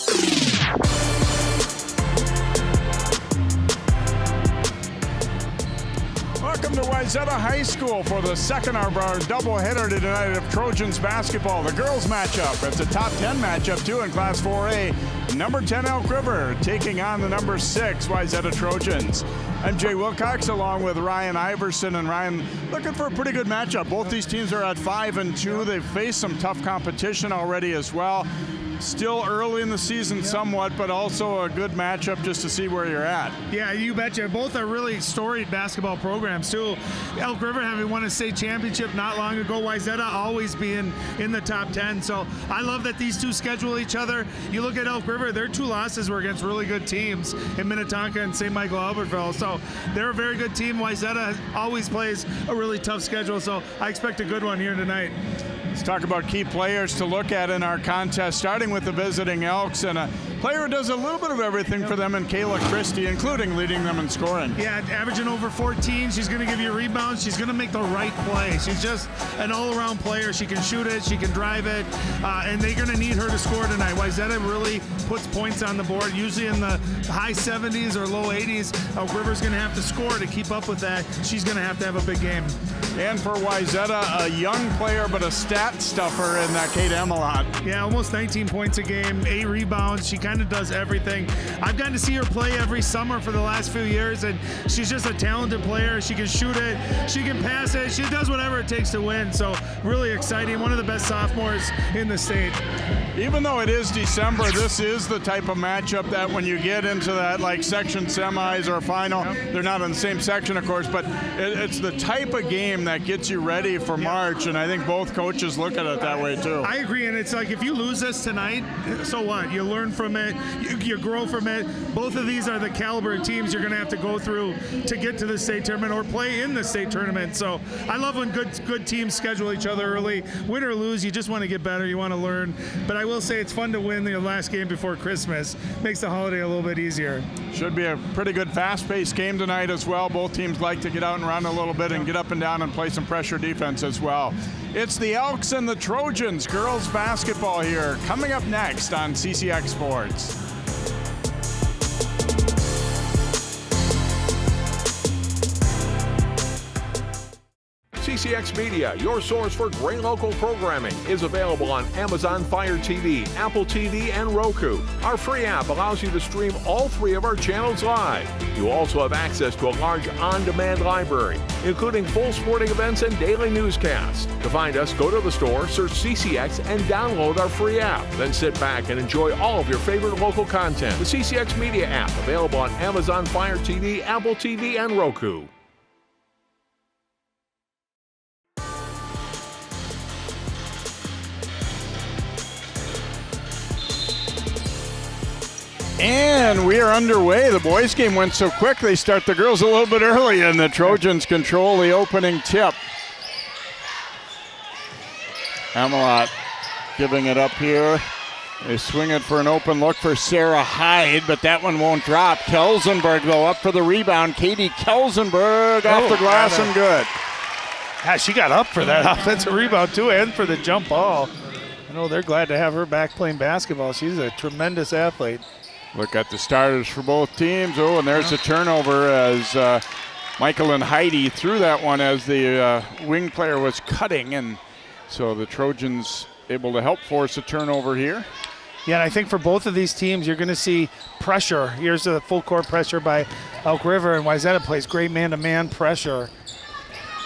Welcome to Wayzata High School for the second of our doubleheader tonight of Trojans basketball. The girls matchup. It's a top 10 matchup too in Class 4A. Number 10 Elk River taking on the number 6 Wayzata Trojans. I'm Jay Wilcox along with Ryan Iverson, and Ryan looking for a pretty good matchup. Both these teams are at 5-2. They've faced some tough competition already as well. Still early in the season somewhat, but also a good matchup just to see where you're at. Yeah, you betcha. Both are really storied basketball programs too. Elk River having won a state championship not long ago. Wayzata always being in the top 10. So I love that these two schedule each other. You look at Elk River, their 2 losses were against really good teams in Minnetonka and St. Michael Albertville. So they're a very good team. Wayzata always plays a really tough schedule. So I expect a good one here tonight. Let's talk about key players to look at in our contest, starting with the visiting Elks, and a player who does a little bit of everything for them in Kayla Christie, including leading them in scoring. Yeah, averaging over 14. She's going to give you rebounds. She's going to make the right play. She's just an all-around player. She can shoot it. She can drive it. And they're going to need her to score tonight. Wayzata really puts points on the board, usually in the high 70s or low 80s. Elk River's going to have to score to keep up with that. She's going to have a big game. And for Wayzata, a young player but a stat stuffer in Kate Emelot. Yeah, almost 19 points a game, 8 rebounds. She kind of does everything. I've gotten to see her play every summer for the last few years, and she's just a talented player. She can shoot it, she can pass it, she does whatever it takes to win. So really exciting, one of the best sophomores in the state. Even though it is December, this is the type of matchup that when you get into that like section semis or final, they're not in the same section, of course, but it's the type of game that gets you ready for March, and I think both coaches look at it that way too. I agree, and it's like if you lose this tonight, so what? You learn from it, you grow from it. Both of these are the caliber of teams you're going to have to go through to get to the state tournament or play in the state tournament. So I love when good teams schedule each other early. Win or lose, you just want to get better, you want to learn. But I will say it's fun to win the last game before Christmas. Makes the holiday a little bit easier. Should be a pretty good fast-paced game tonight as well. Both teams like to get out and run a little bit and get up and down and play some pressure defense as well. It's the Elks and the Trojans girls basketball here coming up next on CCX Sports. CCX Media, your source for great local programming, is available on Amazon Fire TV, Apple TV, and Roku. Our free app allows you to stream all 3 of our channels live. You also have access to a large on-demand library, including full sporting events and daily newscasts. To find us, go to the store, search CCX, and download our free app. Then sit back and enjoy all of your favorite local content. The CCX Media app, available on Amazon Fire TV, Apple TV, and Roku. And we are underway. The boys' game went so quick, they start the girls a little bit early, and the Trojans control the opening tip. Emelot giving it up here. They swing it for an open look for Sarah Hyde, but that one won't drop. Kelsenberg, though, up for the rebound. Katie Kelsenberg off the glass and good. Yeah, she got up for that offensive rebound, too, and for the jump ball. I know they're glad to have her back playing basketball. She's a tremendous athlete. Look at the starters for both teams. Oh, and there's a turnover as Michael and Heidi threw that one as the wing player was cutting, and so the Trojans able to help force a turnover here. Yeah, and I think for both of these teams, you're going to see pressure. Here's a full court pressure by Elk River, and Wayzata plays great man-to-man pressure.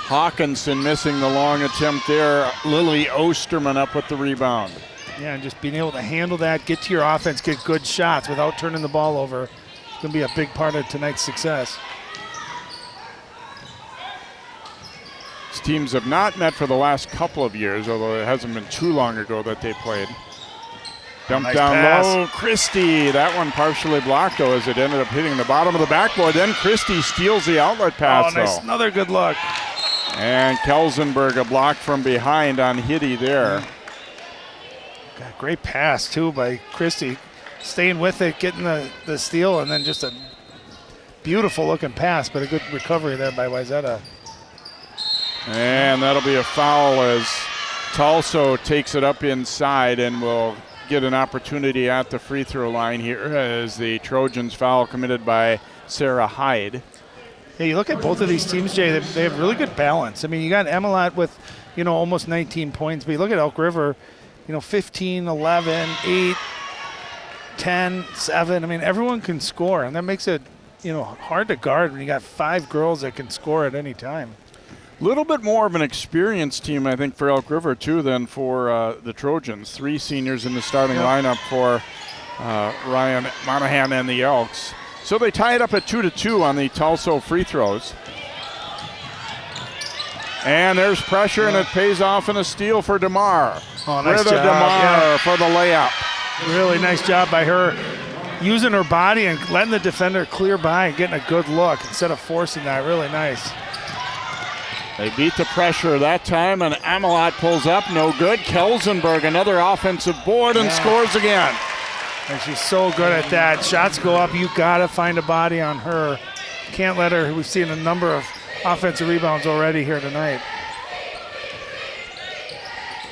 Hawkinson missing the long attempt there. Lily Osterman up with the rebound. Yeah, and just being able to handle that, get to your offense, get good shots without turning the ball over. It's going to be a big part of tonight's success. These teams have not met for the last couple of years, although it hasn't been too long ago that they played. Dump nice down pass. low, Christie. That one partially blocked, though, as it ended up hitting the bottom of the backboard. Then Christie steals the outlet pass, nice. though. Another good look. And Kelsenberg a block from behind on Hitty there. God, great pass, too, by Christie. Staying with it, getting the steal, and then just a beautiful-looking pass, but a good recovery there by Wayzata. And that'll be a foul as Talso takes it up inside and will get an opportunity at the free throw line here as the Trojans foul committed by Sarah Hyde. Yeah, you look at both of these teams, Jay, they have really good balance. I mean, you got Emelot with, almost 19 points, but you look at Elk River, 15, 11, 8, 10, 7. I mean, everyone can score, and that makes it, hard to guard when you got 5 girls that can score at any time. A little bit more of an experienced team, I think, for Elk River, too, than for the Trojans. 3 seniors in the starting lineup for Ryan Monahan and the Elks. So they tie it up at 2-2 on the Tulsa free throws. And there's pressure, and it pays off in a steal for DeMar. Oh, nice Britta job. DeMar for the layup. Really nice job by her using her body and letting the defender clear by and getting a good look instead of forcing that. Really nice. They beat the pressure that time, and Amelot pulls up. No good. Kelsenberg, another offensive board, and scores again. And she's so good at that. Shots go up. You got to find a body on her. Can't let her. We've seen a number of offensive rebounds already here tonight.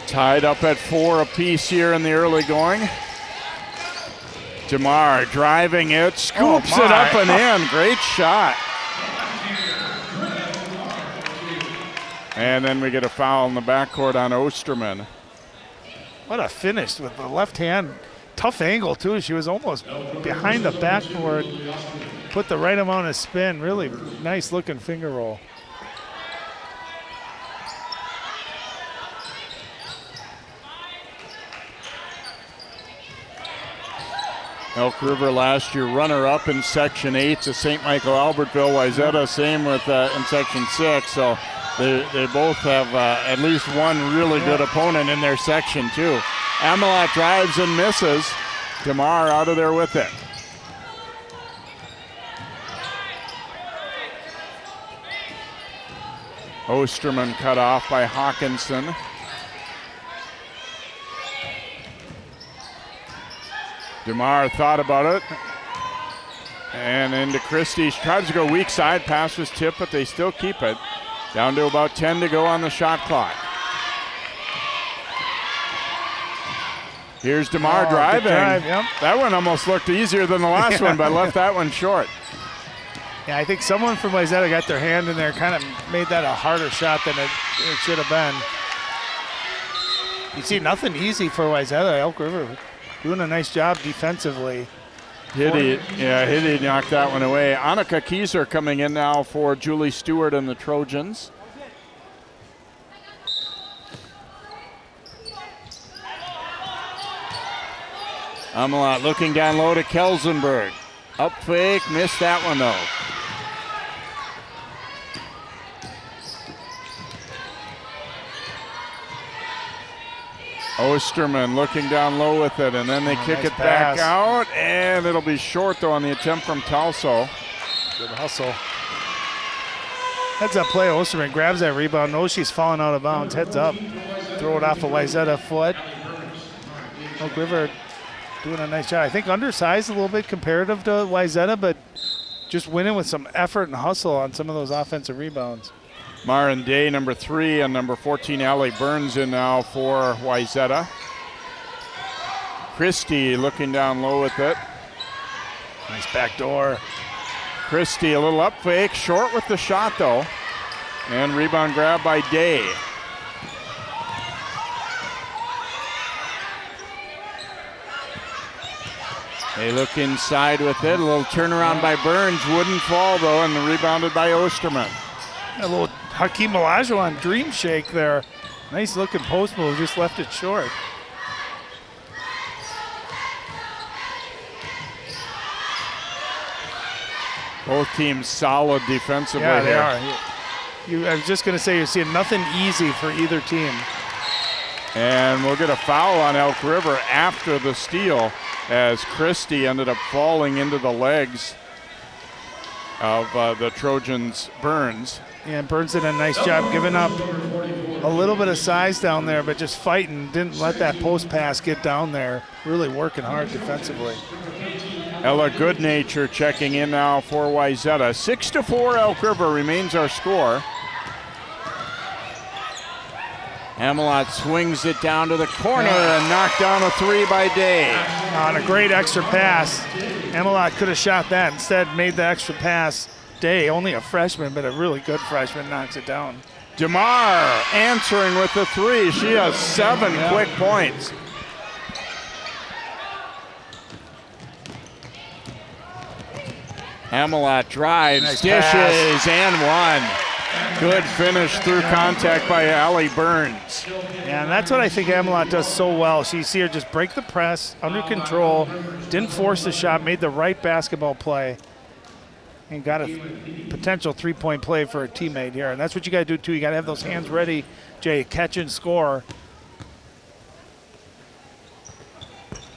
Tied up at 4 apiece here in the early going. DeMar driving it, scoops it up and in. Great shot. And then we get a foul in the backcourt on Osterman. What a finish with the left hand. Tough angle, too. She was almost behind the backboard. Put the right amount of spin. Really nice looking finger roll. Elk River last year runner-up in Section 8 to St. Michael Albertville. Wayzata same with in Section 6. So they both have at least one really good opponent in their section, too. Amelot drives and misses. DeMar out of there with it. Osterman cut off by Hawkinson. DeMar thought about it. And into Christie. She tries to go weak side. Pass was tipped, but they still keep it. Down to about 10 to go on the shot clock. Here's DeMar driving. That one almost looked easier than the last one, but left that one short. Yeah, I think someone from Wayzata got their hand in there, kind of made that a harder shot than it should have been. You see, nothing easy for Wayzata. Elk River doing a nice job defensively. Hitty knocked that one away. Annika Kieser coming in now for Julie Stewart and the Trojans. Amelot looking down low to Kelsenberg. Up fake, missed that one though. Osterman looking down low with it, and then they kick it back out, and it'll be short though on the attempt from Tulsa. Good hustle. Heads up play. Osterman grabs that rebound, knows she's falling out of bounds, heads up. Throw it off a Wayzata foot. Elk River doing a nice job. I think undersized a little bit comparative to Wayzata, but just winning with some effort and hustle on some of those offensive rebounds. Marin Day, number 3, and number 14, Allie Burns in now for Wayzata. Christie looking down low with it. Nice back door. Christie a little up fake, short with the shot though. And rebound grab by Day. They look inside with it. A little turnaround by Burns. Wouldn't fall though, and rebounded by Osterman. A little Hakeem Olajuwon dream shake there. Nice looking post move, just left it short. Both teams solid defensively. Yeah, they are. I was just going to say, you're seeing nothing easy for either team. And we'll get a foul on Elk River after the steal, as Christie ended up falling into the legs of the Trojans' Burns. Yeah, Burns did a nice job giving up a little bit of size down there, but just fighting, didn't let that post pass get down there. Really working hard defensively. Ella Goodnature checking in now for Wayzata. 6-4 Elk River remains our score. Amelot swings it down to the corner and knocked down a 3 by Day. On a great extra pass. Amelot could have shot that. Instead, made the extra pass. Day, only a freshman, but a really good freshman, knocks it down. DeMar answering with the 3. She has 7 quick points. Amelot drives, Nice dishes, pass. and 1. Good finish through contact by Allie Burns. Yeah, and that's what I think Amelot does so well. You see her just break the press, under control, didn't force the shot, made the right basketball play, and got a potential three-point play for a teammate here. And that's what you got to do, too. You got to have those hands ready, Jay, catch and score.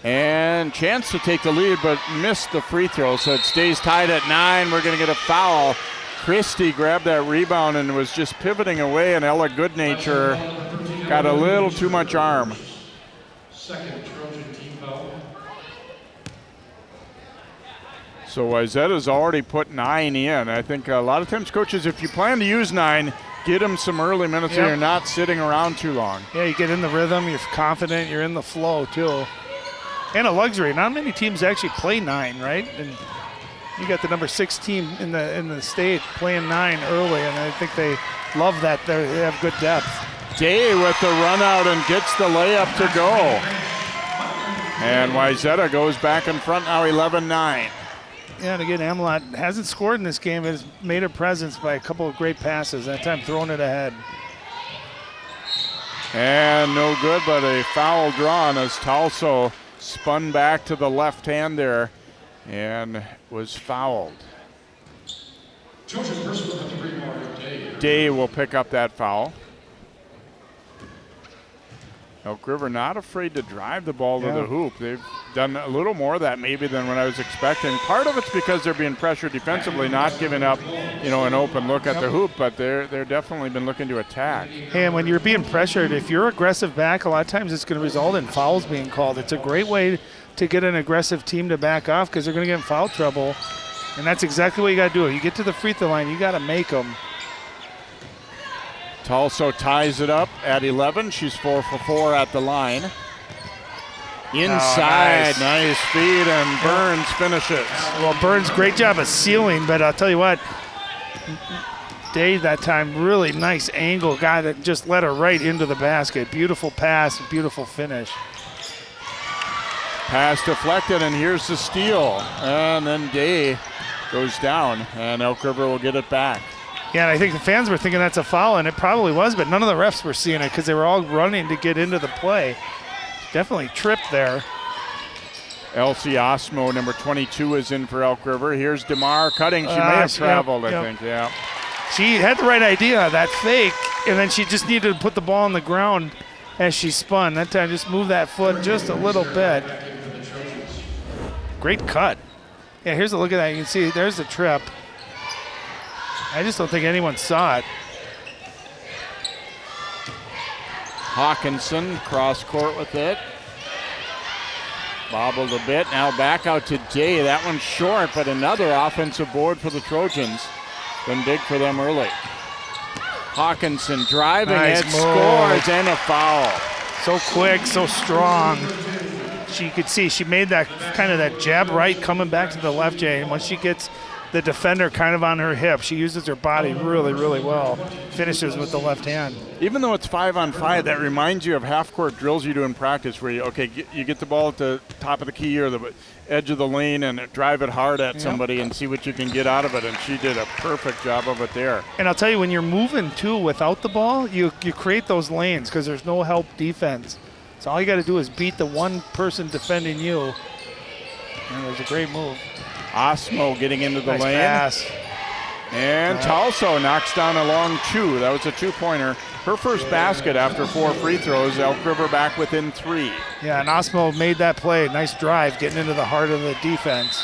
And chance to take the lead, but missed the free throw, so it stays tied at 9. We're going to get a foul. Christie grabbed that rebound and was just pivoting away, and Ella Goodnature got a little too much arm. Second Trojan team foul. So Wayzata's already put 9 in. I think a lot of times, coaches, if you plan to use 9, get them some early minutes so you're not sitting around too long. Yeah, you get in the rhythm, you're confident, you're in the flow, too. And a luxury. Not many teams actually play 9, right? And you got the number 6 team in the state playing 9 early, and I think they love that. They have good depth. Day with the run out and gets the layup to go. And Wayzata goes back in front now, 11-9. Yeah, and again, Amelot hasn't scored in this game. Has made a presence by a couple of great passes. That time throwing it ahead. And no good, but a foul drawn as Talso spun back to the left hand there and was fouled. Trojan personal at the free mark, Day. Day will pick up that foul. Elk River not afraid to drive the ball to the hoop. They've done a little more of that maybe than what I was expecting. Part of it's because they're being pressured defensively, not giving up, an open look at the hoop, but they're definitely been looking to attack. Hey, and when you're being pressured, if you're aggressive back, a lot of times it's going to result in fouls being called. It's a great way to get an aggressive team to back off because they're going to get in foul trouble, and that's exactly what you got to do. You get to the free throw line, you got to make them. Talso ties it up at 11. She's 4 for 4 at the line. Inside, nice feed, and Burns finishes. Well, Burns, great job of sealing, but I'll tell you what, Day that time, really nice angle, guy that just led her right into the basket. Beautiful pass, beautiful finish. Pass deflected, and here's the steal. And then Day goes down, and Elk River will get it back. Yeah, and I think the fans were thinking that's a foul, and it probably was, but none of the refs were seeing it because they were all running to get into the play. Definitely tripped there. Elsie Osmo, number 22, is in for Elk River. Here's DeMar cutting. She may have traveled, I think, yeah. She had the right idea, that fake, and then she just needed to put the ball on the ground as she spun. That time, just move that foot just a little bit. Great cut. Yeah, here's a look at that. You can see there's the trip. I just don't think anyone saw it. Hawkinson cross court with it. Bobbled a bit. Now back out to Day. That one's short, but another offensive board for the Trojans. Been big for them early. Hawkinson driving it, scores, and a foul. So quick, so strong. She could see she made that kind of that jab right coming back to the left, Jay. And once she gets the defender kind of on her hip, she uses her body really, really well. Finishes with the left hand. Even though it's 5-on-5, that reminds you of half-court drills you do in practice where you get the ball at the top of the key or the edge of the lane and drive it hard at somebody and see what you can get out of it, and she did a perfect job of it there. And I'll tell you, when you're moving, too, without the ball, you create those lanes because there's no help defense. So all you got to do is beat the one person defending you. And it was a great move. Osmo getting into the lane. Pass. And Talso knocks down a long 2. That was a 2-pointer. Her first basket after 4 free throws. Elk River back within 3. Yeah, and Osmo made that play. Nice drive, getting into the heart of the defense.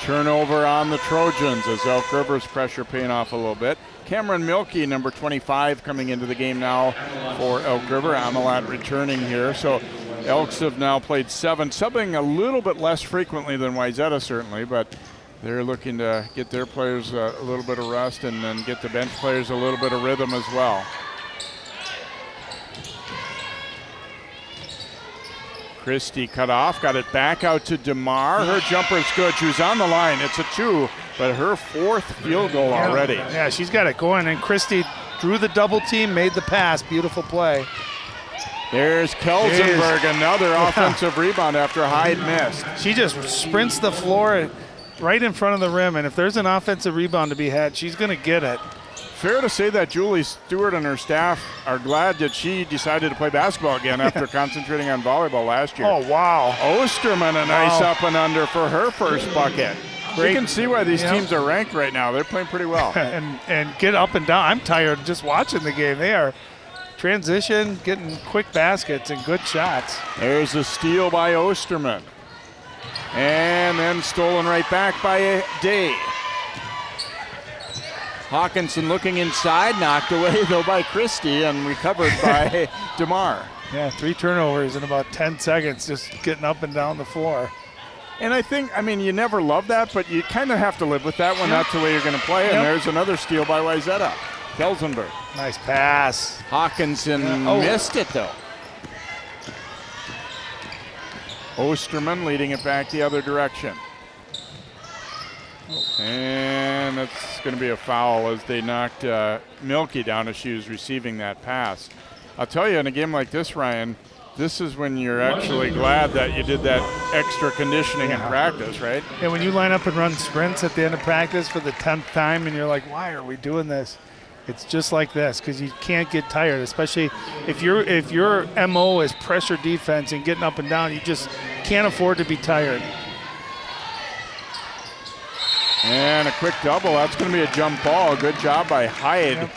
Turnover on the Trojans as Elk River's pressure paying off a little bit. Cameron Milkey, number 25, coming into the game now for Elk River. Amelot returning here. So Elks have now played 7, subbing a little bit less frequently than Wayzata certainly, but they're looking to get their players a little bit of rest and then get the bench players a little bit of rhythm as well. Christie cut off, got it back out to DeMar. Her jumper is good. She was on the line. It's a 2, but her 4th field goal already. Yeah, she's got it going. And Christie drew the double team, made the pass. Beautiful play. There's Kelsenberg, another offensive rebound after Hyde missed. She just sprints the floor right in front of the rim, and if there's an offensive rebound to be had, she's going to get it. Fair to say that Julie Stewart and her staff are glad that she decided to play basketball again after concentrating on volleyball last year. Oh, wow. Osterman, a nice up and under for her first bucket. Great. You can see why these teams are ranked right now. They're playing pretty well. and get up and down. I'm tired just watching the game. They are transition, getting quick baskets and good shots. There's a steal by Osterman. And then stolen right back by Day. Hawkinson looking inside, knocked away though by Christie and recovered by DeMar. Yeah, 3 turnovers in about 10 seconds, just getting up and down the floor. And I think, you never love that, but you kind of have to live with that when that's the way you're going to play. And there's another steal by Wayzata. Kelsenberg. Nice pass. Hawkinson missed it though. Osterman leading it back the other direction. And that's going to be a foul as they knocked Milky down as she was receiving that pass. I'll tell you, in a game like this, Ryan, this is when you're actually glad that you did that extra conditioning in practice, right? And when you line up and run sprints at the end of practice for the 10th time and you're like, why are we doing this? It's just like this because you can't get tired, especially if your MO is pressure defense and getting up and down. You just can't afford to be tired. And a quick double. That's going to be a jump ball. Good job by Hyde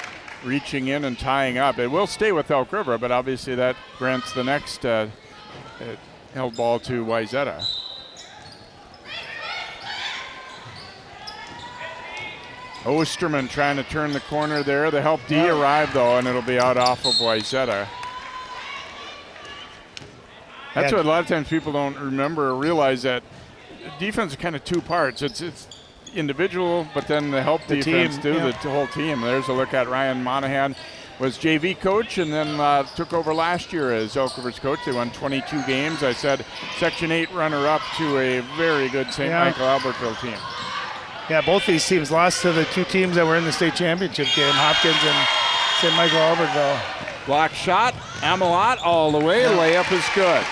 reaching in and tying up. It will stay with Elk River, but obviously that grants the next held ball to Wayzata. Osterman trying to turn the corner there. The help D arrived though, and it'll be out off of Wayzata. That's what a lot of times people don't remember or realize, that defense is kind of 2 parts. It's individual, but then the help defense too, the whole team. There's a look at Ryan Monahan. Was JV coach and then took over last year as Elk River's coach. They won 22 games. I said Section 8 runner-up to a very good St. Michael Albertville team. Yeah, both these teams lost to the 2 teams that were in the state championship game, Hopkins and St. Michael Albertville. Block shot, Amelot all the way, layup is good.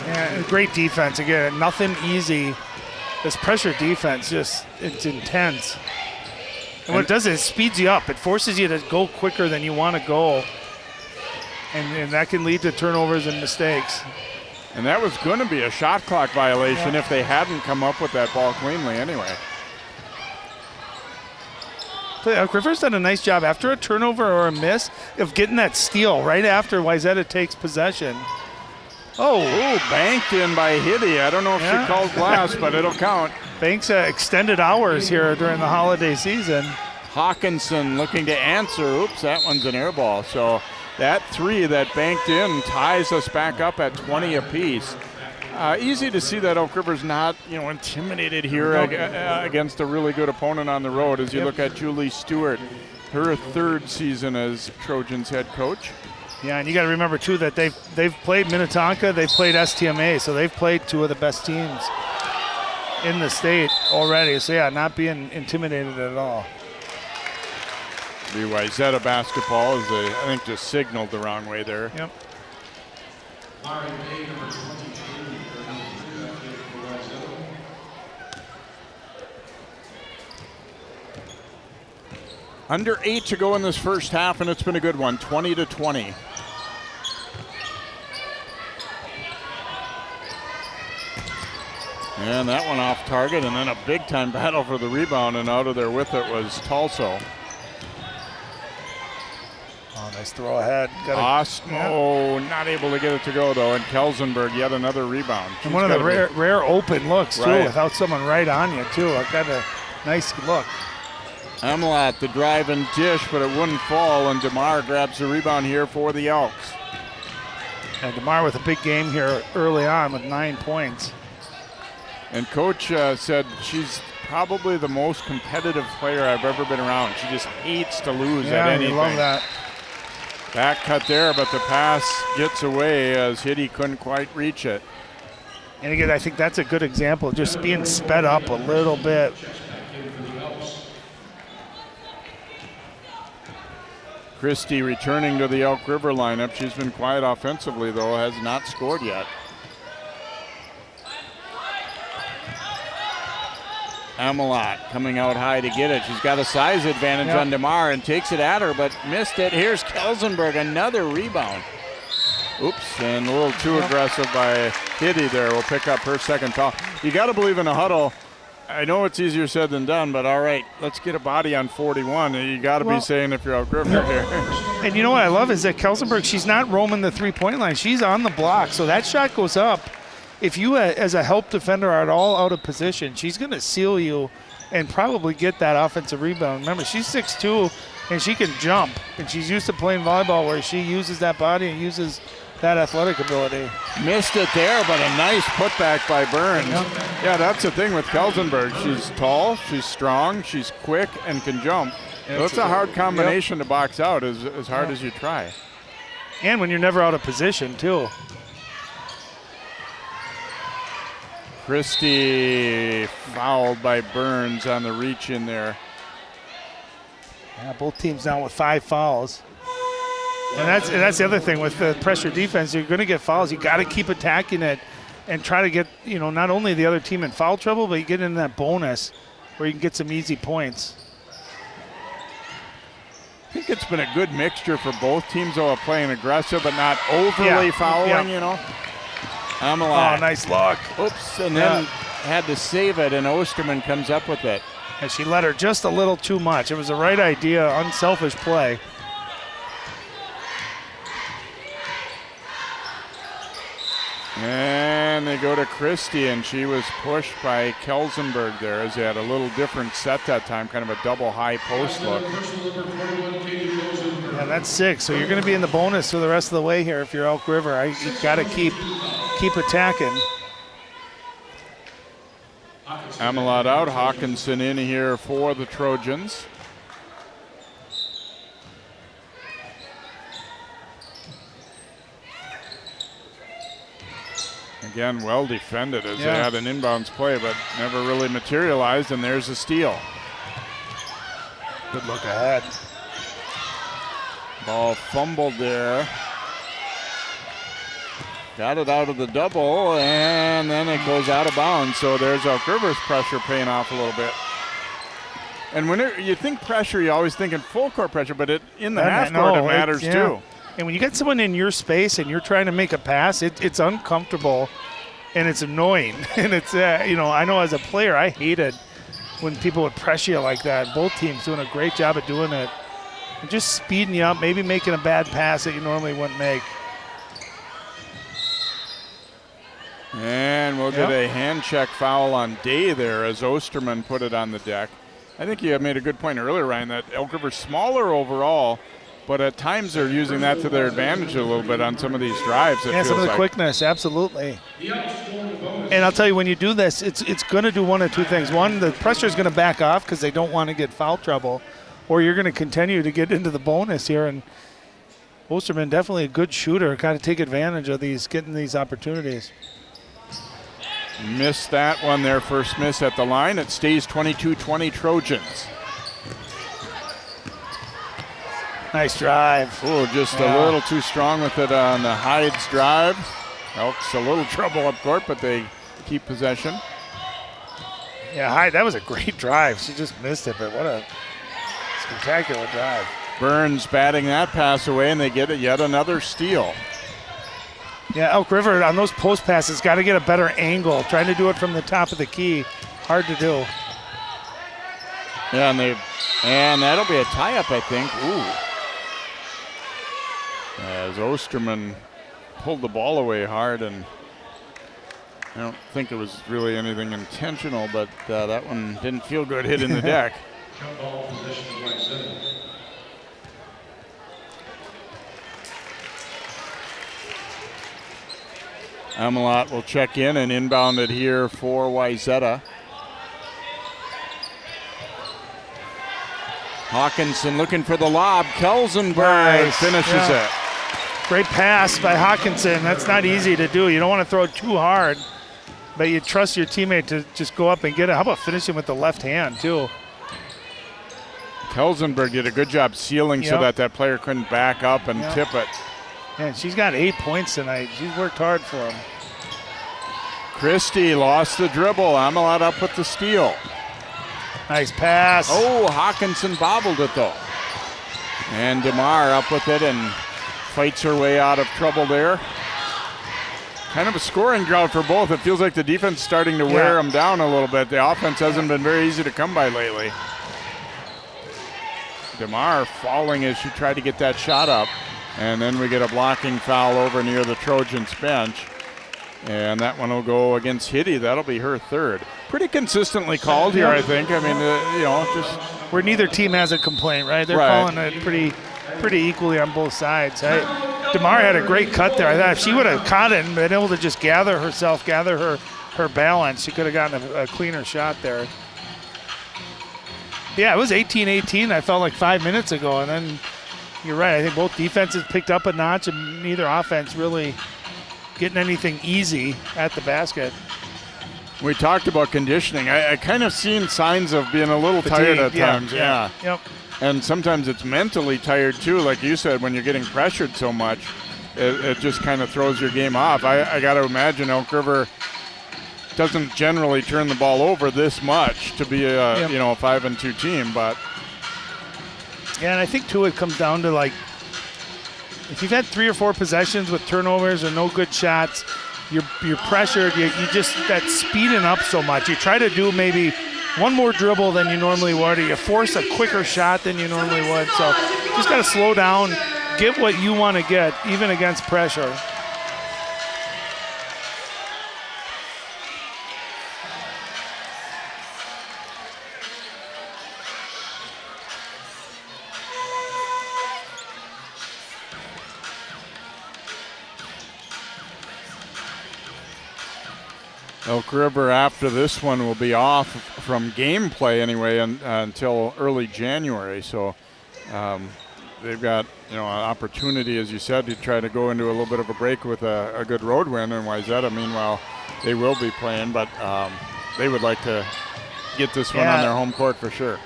Yeah, great defense. Again, nothing easy. This pressure defense, it's intense. And what it does is it speeds you up. It forces you to go quicker than you want to go. And that can lead to turnovers and mistakes. And that was going to be a shot clock violation if they hadn't come up with that ball cleanly anyway. Elk River's done a nice job after a turnover or a miss of getting that steal right after Wayzata takes possession. Oh, banked in by Hiddy. I don't know if she called glass, but it'll count. Banks extended hours here during the holiday season. Hawkinson looking to answer. Oops, that one's an air ball. So that 3 that banked in ties us back up at 20 apiece. Easy to see that Elk River's not, intimidated here against a really good opponent on the road as you look at Julie Stewart, her 3rd season as Trojans head coach. Yeah, and you got to remember too that they've played Minnetonka, they've played STMA, so they've played 2 of the best teams in the state already. So yeah, not being intimidated at all. The Wayzata basketball is, I think, just signaled the wrong way there. Yep. Under 8 to go in this first half, and it's been a good one, 20-20. And that one off target, and then a big-time battle for the rebound, and out of there with it was Tulso. Oh, nice throw ahead. Not able to get it to go, though, and Kelsenberg, yet another rebound. And one of the rare open looks, too, without someone right on you, too. I got a nice look. Amelot, the drive and dish, but it wouldn't fall, and DeMar grabs the rebound here for the Elks. And DeMar with a big game here early on with 9 points. And Coach said she's probably the most competitive player I've ever been around. She just hates to lose at anything. Yeah, I love that. Back cut there, but the pass gets away as Hitty couldn't quite reach it. And again, I think that's a good example, just being sped up a little bit. Christie returning to the Elk River lineup. She's been quiet offensively, though, has not scored yet. Amelot coming out high to get it. She's got a size advantage on DeMar and takes it at her, but missed it. Here's Kelsenberg, another rebound. Oops, and a little too aggressive by Hitty there. Will pick up her second foul. You got to believe in a huddle. I know it's easier said than done, but all right, let's get a body on 41. You got to be saying if you're Elk River here. And you know what I love is that Kelsenberg, she's not roaming the three-point line. She's on the block, so that shot goes up. If you, as a help defender, are at all out of position, she's going to seal you and probably get that offensive rebound. Remember, she's 6'2", and she can jump, and she's used to playing volleyball where she uses that body and uses that athletic ability. Missed it there, but a nice putback by Burns. Yeah, that's the thing with Kelsenberg. She's tall, she's strong, she's quick, and can jump. So it's a hard combination to box out as hard as you try. And when you're never out of position, too. Christie fouled by Burns on the reach in there. Yeah, both teams now with 5 fouls. And that's the other thing with the pressure defense. You're going to get fouls. You got to keep attacking it and try to get, not only the other team in foul trouble, but you get in that bonus where you can get some easy points. I think it's been a good mixture for both teams, though, of playing aggressive but not overly fouling, Amelot. Oh, nice look. Oops, and then had to save it, and Osterman comes up with it. And she let her just a little too much. It was the right idea, unselfish play. And they go to Christie, and she was pushed by Kelsenberg there as they had a little different set that time, kind of a double high post look. Yeah, that's 6. So you're going to be in the bonus for the rest of the way here if you're Elk River. You got to keep attacking. Amelot out, Hawkinson in here for the Trojans. Again, well defended as they had an inbounds play, but never really materialized, and there's a steal. Good look ahead. Ball fumbled there. Got it out of the double, and then it goes out of bounds. So there's Elk River's pressure paying off a little bit. And whenever you think pressure, you always think in full court pressure, but in the half court it matters too. And when you get someone in your space and you're trying to make a pass, it's uncomfortable and it's annoying. And it's, I know as a player, I hated when people would pressure you like that. Both teams doing a great job at doing it. And just speeding you up, maybe making a bad pass that you normally wouldn't make. And we'll get a hand check foul on Day there as Osterman put it on the deck. I think you made a good point earlier, Ryan, that Elk River's smaller overall, but at times they're using that to their advantage a little bit on some of these drives. Yeah, some of the quickness, absolutely. And I'll tell you, when you do this, it's going to do one of two things. One, the pressure is going to back off because they don't want to get foul trouble, or you're going to continue to get into the bonus here. And Osterman, definitely a good shooter, got to take advantage of getting these opportunities. Missed that one there, first miss at the line. It stays 22-20 Trojans. Nice drive. Oh, just a little too strong with it on the Hyde's drive. Elk's a little trouble up court, but they keep possession. Yeah, Hyde, that was a great drive. She just missed it, but what a spectacular drive. Burns batting that pass away, and they get it yet another steal. Yeah, Elk River on those post passes got to get a better angle. Trying to do it from the top of the key, hard to do. Yeah, and that'll be a tie-up, I think. Ooh. As Osterman pulled the ball away hard, and I don't think it was really anything intentional, but that one didn't feel good hitting the deck. Amelot will check in and inbound it here for Wayzata. Hawkinson looking for the lob. Kelsenberg finishes it. Great pass by Hawkinson. That's not easy to do. You don't want to throw it too hard, but you trust your teammate to just go up and get it. How about finishing with the left hand, too? Kelsenberg did a good job sealing so that player couldn't back up and tip it. Man, she's got 8 points tonight. She's worked hard for him. Christie lost the dribble. Amelot up with the steal. Nice pass. Oh, Hawkinson bobbled it, though. And DeMar up with it and fights her way out of trouble there. Kind of a scoring drought for both. It feels like the defense is starting to wear them down a little bit. The offense hasn't been very easy to come by lately. DeMar falling as she tried to get that shot up. And then we get a blocking foul over near the Trojans bench. And that one will go against Hitty. That'll be her third. Pretty consistently called here, I think. I mean, just where neither team has a complaint, right? They're calling it pretty equally on both sides. DeMar had a great cut there. I thought if she would have caught it and been able to just gather her balance, she could have gotten a cleaner shot there. Yeah, it was 18-18, I felt like 5 minutes ago. And then you're right. I think both defenses picked up a notch and neither offense really getting anything easy at the basket. We talked about conditioning. I kind of seen signs of being a little tired at times. Yeah. Yep. And sometimes it's mentally tired too. Like you said, when you're getting pressured so much, it just kind of throws your game off. I got to imagine Elk River doesn't generally turn the ball over this much to be a 5-2 team, but yeah, and I think too it comes down to like if you've had 3 or 4 possessions with turnovers or no good shots, you're pressured. You just that speeding up so much. You try to do maybe one more dribble than you normally would, or you force a quicker shot than you normally would. So just got to slow down, get what you want to get, even against pressure. Elk River after this one will be off from gameplay anyway until early January. So they've got an opportunity, as you said, to try to go into a little bit of a break with a good road win. And Wayzata, meanwhile, they will be playing, but they would like to get this one on their home court for sure.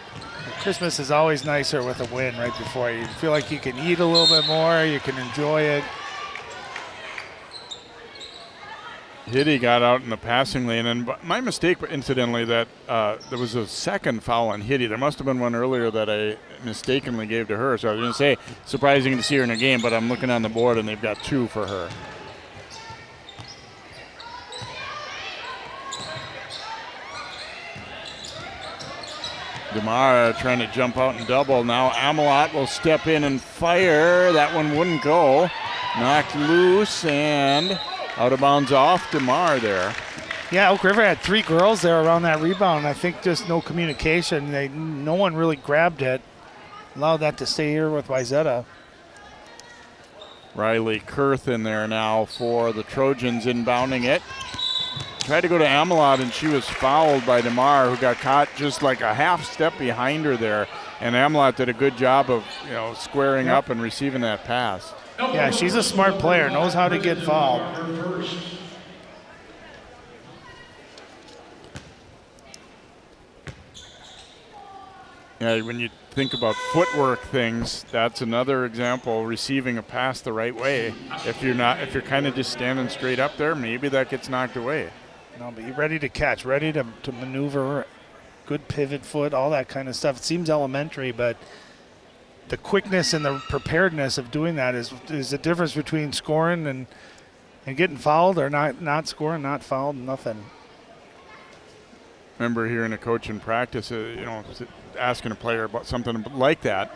Christmas is always nicer with a win right before you feel like you can eat a little bit more, you can enjoy it. Hitty got out in the passing lane, and my mistake, incidentally, that there was a second foul on Hitty. There must have been one earlier that I mistakenly gave to her. So I was going to say, surprising to see her in a game, but I'm looking on the board, and they've got 2 for her. DeMar trying to jump out and double. Now Amelot will step in and fire. That one wouldn't go. Knocked loose and out of bounds off DeMar there. Yeah, Elk River had 3 girls there around that rebound. I think just no communication. No one really grabbed it. Allowed that to stay here with Wayzata. Riley Kurth in there now for the Trojans inbounding it. Tried to go to Amelot and she was fouled by DeMar, who got caught just like a half step behind her there. And Amelot did a good job of squaring up and receiving that pass. Yeah, she's a smart player, knows how to get fouled. Yeah, when you think about footwork things, that's another example. Receiving a pass the right way. If you're kind of just standing straight up there, maybe that gets knocked away. No, but you're ready to catch, ready to maneuver, good pivot foot, all that kind of stuff. It seems elementary, but the quickness and the preparedness of doing that is the difference between scoring and getting fouled or not scoring, not fouled, nothing. Remember hearing a coach in practice, asking a player about something like that,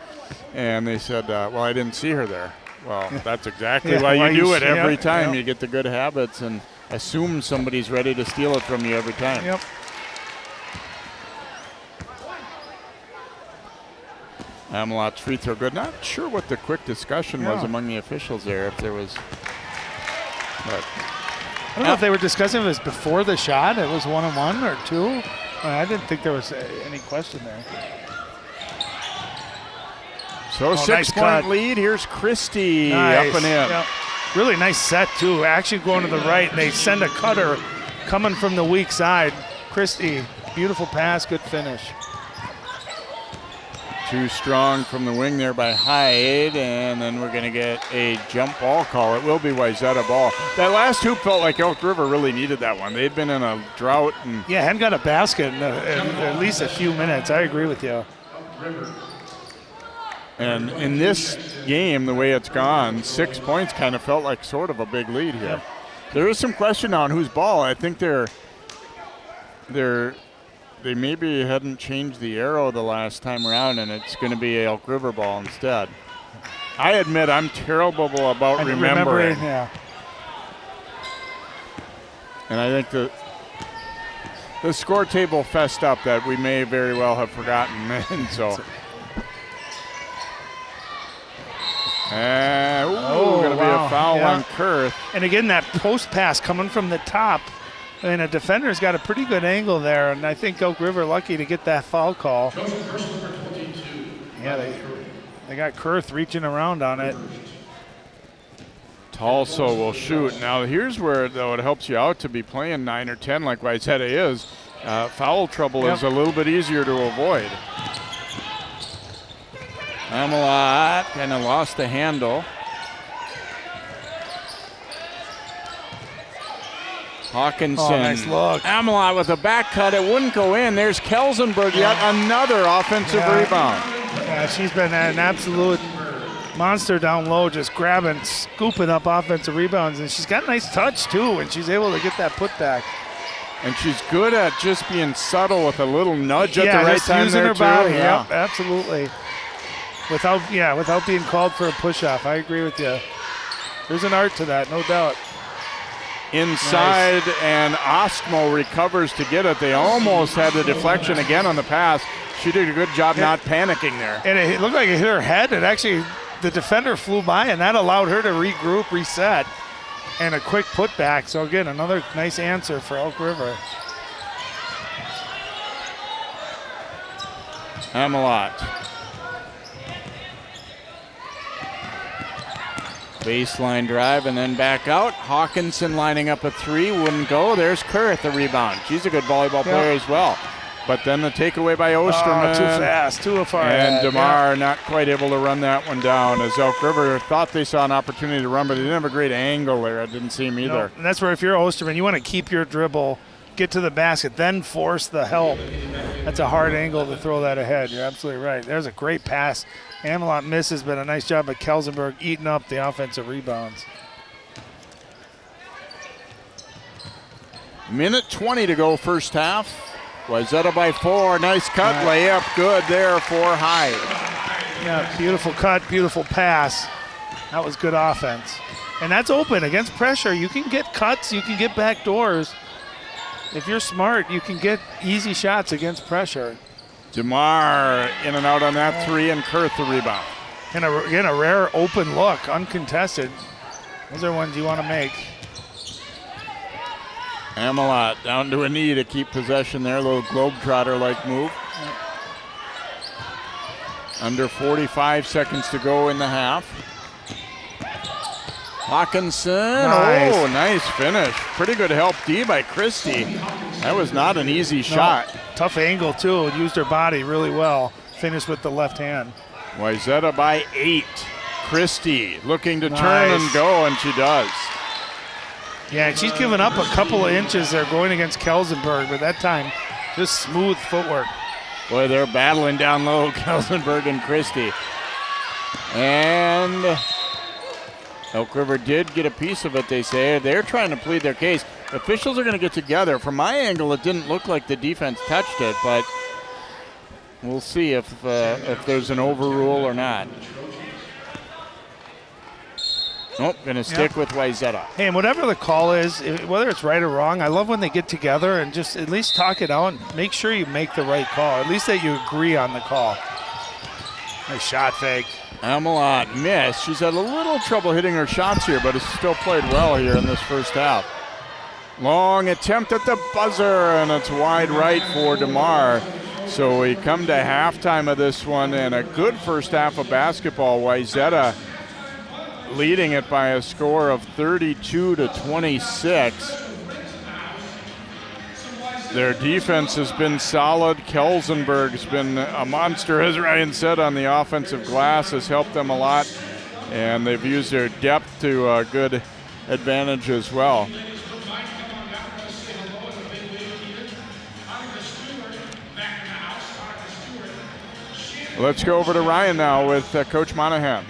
and they said, well, I didn't see her there. Well, that's exactly why you do it every time. You get the good habits and assume somebody's ready to steal it from you every time. Yep. Amelot's free throw good. Not sure what the quick discussion was among the officials there, if there was. But I don't know if they were discussing if it was before the shot. It was 1-on-1 or 2. I didn't think there was any question there. So 6-point lead. Here's Christie up and in. Yep. Really nice set, too. Actually going to the right, and they send a cutter coming from the weak side. Christie, beautiful pass, good finish. Too strong from the wing there by Hyde, and then we're going to get a jump ball call. It will be Wayzata ball. That last hoop felt like Elk River really needed that one. They'd been in a drought. And yeah, hadn't got a basket in at least a few minutes. I agree with you. And in this game, the way it's gone, 6 points kind of felt like sort of a big lead here. Yep. There is some question on whose ball. I think they maybe hadn't changed the arrow the last time around, and it's going to be Elk River ball instead. I admit I'm terrible about remembering. Yeah. And I think the score table fessed up that we may very well have forgotten, and so. Going to be a foul on Kurth. And again, that post pass coming from the top. And a defender's got a pretty good angle there, and I think Elk River lucky to get that foul call. Yeah, they got Kurth reaching around on it. Tulsa will shoot. Now here's where, though, it helps you out to be playing 9 or 10 like Wayzata is. Foul trouble is a little bit easier to avoid. Amelot kind of lost the handle. Hawkinson. Oh, nice look. Amelot with a back cut. It wouldn't go in. There's Kelsenberg, yet another offensive rebound. Yeah, she's been an absolute monster down low, just grabbing, scooping up offensive rebounds. And she's got a nice touch, too, when she's able to get that putback. And she's good at just being subtle with a little nudge at the right time using there, her body. too. Yep, absolutely. Without being called for a push-off. I agree with you. There's an art to that, no doubt. Inside, and Ostmo recovers to get it. They almost had the deflection again on the pass. She did a good job not panicking there. And it looked like it hit her head. It actually, the defender flew by, and that allowed her to regroup, reset, and a quick putback. So again, another nice answer for Elk River. Amelot. Baseline drive and then back out. Hawkinson lining up a three, wouldn't go. There's Kurth, the rebound. She's a good volleyball player as well. But then the takeaway by Osterman. Too fast, too far. And DeMar not quite able to run that one down, as Elk River thought they saw an opportunity to run, but they didn't have a great angle there. It didn't seem either. No, and that's where if you're Osterman, you want to keep your dribble, get to the basket, then force the help. That's a hard angle to throw that ahead. You're absolutely right. There's a great pass. Amelot misses, but a nice job by Kelsenberg eating up the offensive rebounds. Minute 20 to go first half. Wayzata by 4. Nice cut, layup good there for Hyde. Yeah, beautiful cut, beautiful pass. That was good offense. And that's open against pressure. You can get cuts, you can get back doors. If you're smart, you can get easy shots against pressure. DeMar in and out on that three, and Kurth the rebound. And again, a rare open look, uncontested. Those are ones you want to make. Amelot down to a knee to keep possession there. A little globetrotter-like move. Under 45 seconds to go in the half. Hawkinson. Nice. Oh, nice finish. Pretty good help D by Christie. That was not an easy shot. Tough angle, too. Used her body really well. Finished with the left hand. Wayzata by 8. Christie looking to turn and go, and she does. Yeah, and she's given up a couple of inches there going against Kelsenberg, but that time, just smooth footwork. Boy, they're battling down low, Kelsenberg and Christie. And Elk River did get a piece of it, they say. They're trying to plead their case. Officials are going to get together. From my angle, it didn't look like the defense touched it, but we'll see if there's an overrule or not. Nope, going to stick with Wayzata. Hey, and whatever the call is, whether it's right or wrong, I love when they get together and just at least talk it out and make sure you make the right call, at least that you agree on the call. Nice shot fake. Amelot missed. She's had a little trouble hitting her shots here, but has still played well here in this first half. Long attempt at the buzzer, and it's wide right for DeMar. So we come to halftime of this one, and a good first half of basketball. Wayzata leading it by a score of 32-26. Their defense has been solid. Kelsenberg's been a monster, as Ryan said, on the offensive glass, has helped them a lot, and they've used their depth to a good advantage as well. Let's go over to Ryan now with Coach Monahan.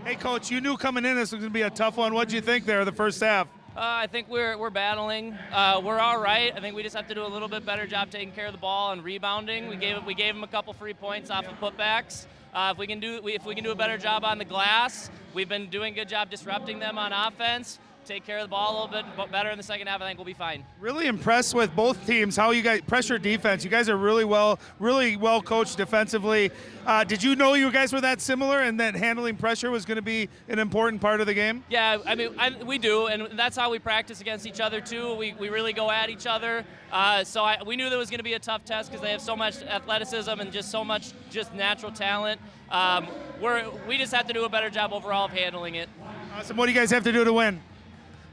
Hey, Coach, you knew coming in this was going to be a tough one. What did you think there the first half? I think we're battling. We're all right. I think we just have to do a little bit better job taking care of the ball and rebounding. We gave them a couple free points off of putbacks. If we can do a better job on the glass, we've been doing a good job disrupting them on offense. Take care of the ball a little bit better in the second half, I think we'll be fine. Really impressed with both teams, how you guys pressure defense. You guys are really well coached defensively. Did you know you guys were that similar and that handling pressure was going to be an important part of the game? Yeah, I mean, we do, and that's how we practice against each other too. We really go at each other. We knew there was going to be a tough test because they have so much athleticism and just so much just natural talent. We just have to do a better job overall of handling it. Awesome. What do you guys have to do to win?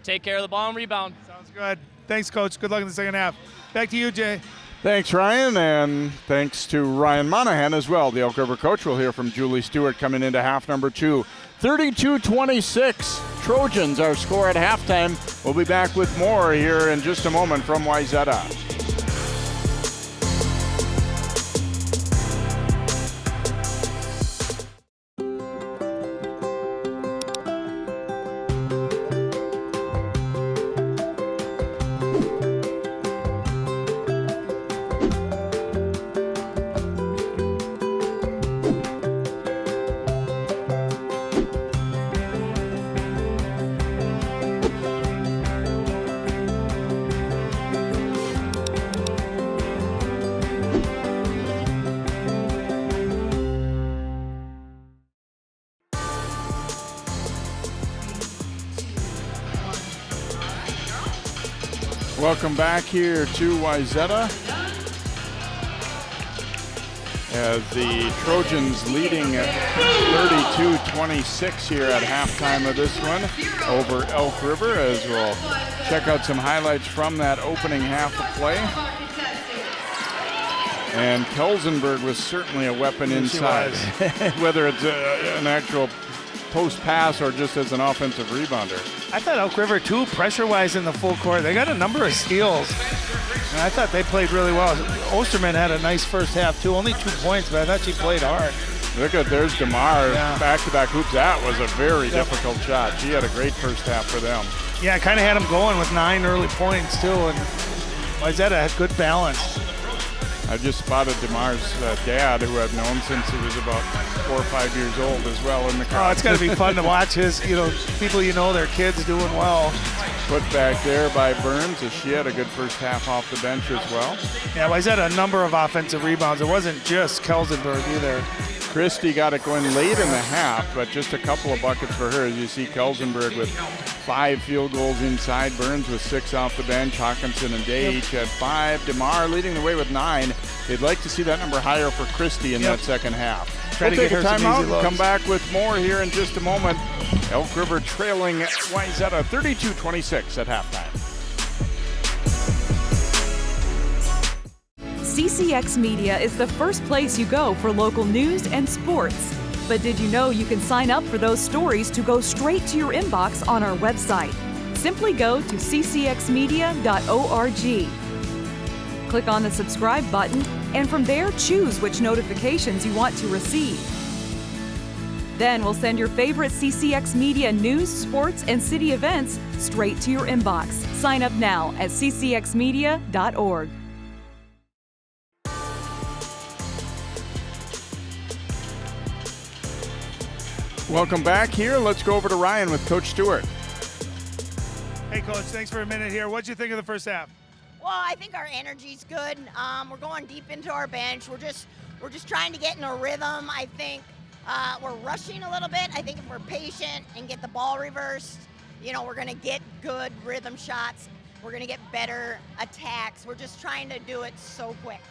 Take care of the ball and rebound. Sounds good. Thanks, Coach. Good luck in the second half. Back to you, Jay. Thanks, Ryan, and thanks to Ryan Monahan as well, the Elk River coach. We'll hear from Julie Stewart coming into half number 2. 32-26, Trojans our score at halftime. We'll be back with more here in just a moment from Wayzata. Welcome back here to Wayzata as the Trojans leading at 32-26 here at halftime of this one over Elk River, as we'll check out some highlights from that opening half of play. And Kelsenberg was certainly a weapon inside, whether it's an actual post pass or just as an offensive rebounder. I thought Elk River, too, pressure-wise in the full court. They got a number of steals, and I thought they played really well. Osterman had a nice first half, too. Only 2 points, but I thought she played hard. Look at, there's DeMar, back-to-back hoops. That was a very difficult shot. She had a great first half for them. Yeah, kind of had them going with 9 early points, too, and Wayzata had good balance. I just spotted DeMar's dad, who I've known since he was about 4 or 5 years old as well in the crowd. Oh, it's got to be fun to watch his, people their kids doing well. Put back there by Burns, as she had a good first half off the bench as well. Yeah, Wayzata a number of offensive rebounds. It wasn't just Kelsenberg either. Christie got it going late in the half, but just a couple of buckets for her. As you see, Kelsenberg with 5 field goals inside. Burns with 6 off the bench. Hawkinson and Day each had 5. DeMar leading the way with 9. They'd like to see that number higher for Christie in that second half. We'll take a timeout and come back with more here in just a moment. Elk River trailing Wayzata 32-26 at halftime. CCX Media is the first place you go for local news and sports. But did you know you can sign up for those stories to go straight to your inbox on our website? Simply go to ccxmedia.org. Click on the subscribe button, and from there choose which notifications you want to receive. Then we'll send your favorite CCX Media news, sports, and city events straight to your inbox. Sign up now at ccxmedia.org. Welcome back here. Let's go over to Ryan with Coach Stewart. Hey, Coach, thanks for a minute here. What'd you think of the first half? Well, I think our energy's good. We're going deep into our bench. We're just trying to get in a rhythm. I think we're rushing a little bit. I think if we're patient and get the ball reversed, we're going to get good rhythm shots. We're going to get better attacks. We're just trying to do it so quick.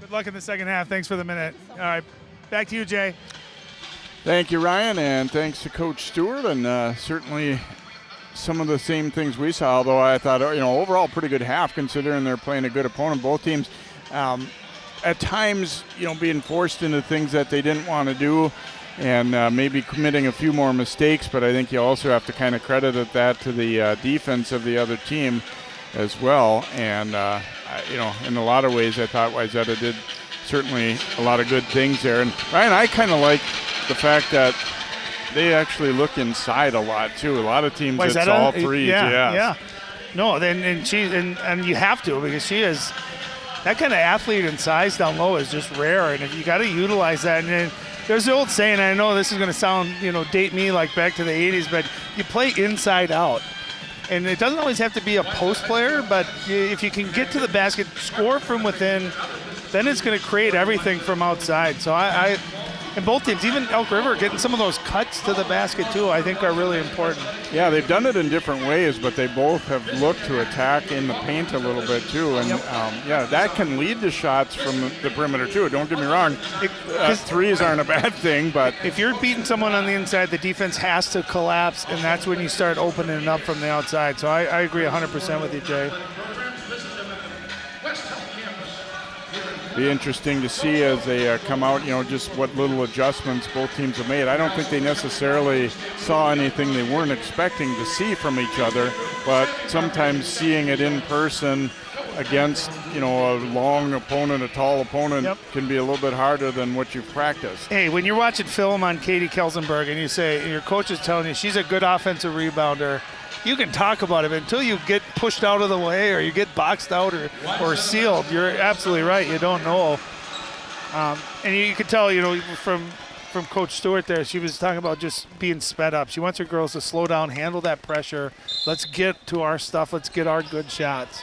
Good luck in the second half. Thanks for the minute. All right, back to you, Jay. Thank you, Ryan, and thanks to Coach Stewart, and certainly some of the same things we saw, although I thought, overall pretty good half considering they're playing a good opponent. Both teams at times, being forced into things that they didn't want to do and maybe committing a few more mistakes, but I think you also have to kind of credit that to the defense of the other team as well. And, in a lot of ways, I thought Wayzata did certainly a lot of good things there. And Ryan, I kind of like the fact that they actually look inside a lot too. A lot of teams it's all threes. Yeah. No, then and you have to, because she is that kind of athlete, and size down low is just rare, and if you got to utilize that. And then there's the old saying, I know this is going to sound, date me like back to the 80s, but you play inside out. And it doesn't always have to be a post player, but if you can get to the basket, score from within, then it's going to create everything from outside. So and both teams, even Elk River, getting some of those cuts to the basket too, I think are really important. Yeah, they've done it in different ways, but they both have looked to attack in the paint a little bit too. And that can lead to shots from the perimeter too. Don't get me wrong, threes aren't a bad thing, but if you're beating someone on the inside, the defense has to collapse, and that's when you start opening it up from the outside. So I agree 100% with you, Jay. Be interesting to see as they come out, just what little adjustments both teams have made. I don't think they necessarily saw anything they weren't expecting to see from each other, but sometimes seeing it in person against, a long opponent, a tall opponent, can be a little bit harder than what you've practiced. Hey, when you're watching film on Katie Kelsenberg and you say, your coach is telling you she's a good offensive rebounder, you can talk about it, but until you get pushed out of the way or you get boxed out or sealed, you're absolutely right. You don't know. And you can tell, from Coach Stewart there, she was talking about just being sped up. She wants her girls to slow down, handle that pressure. Let's get to our stuff. Let's get our good shots.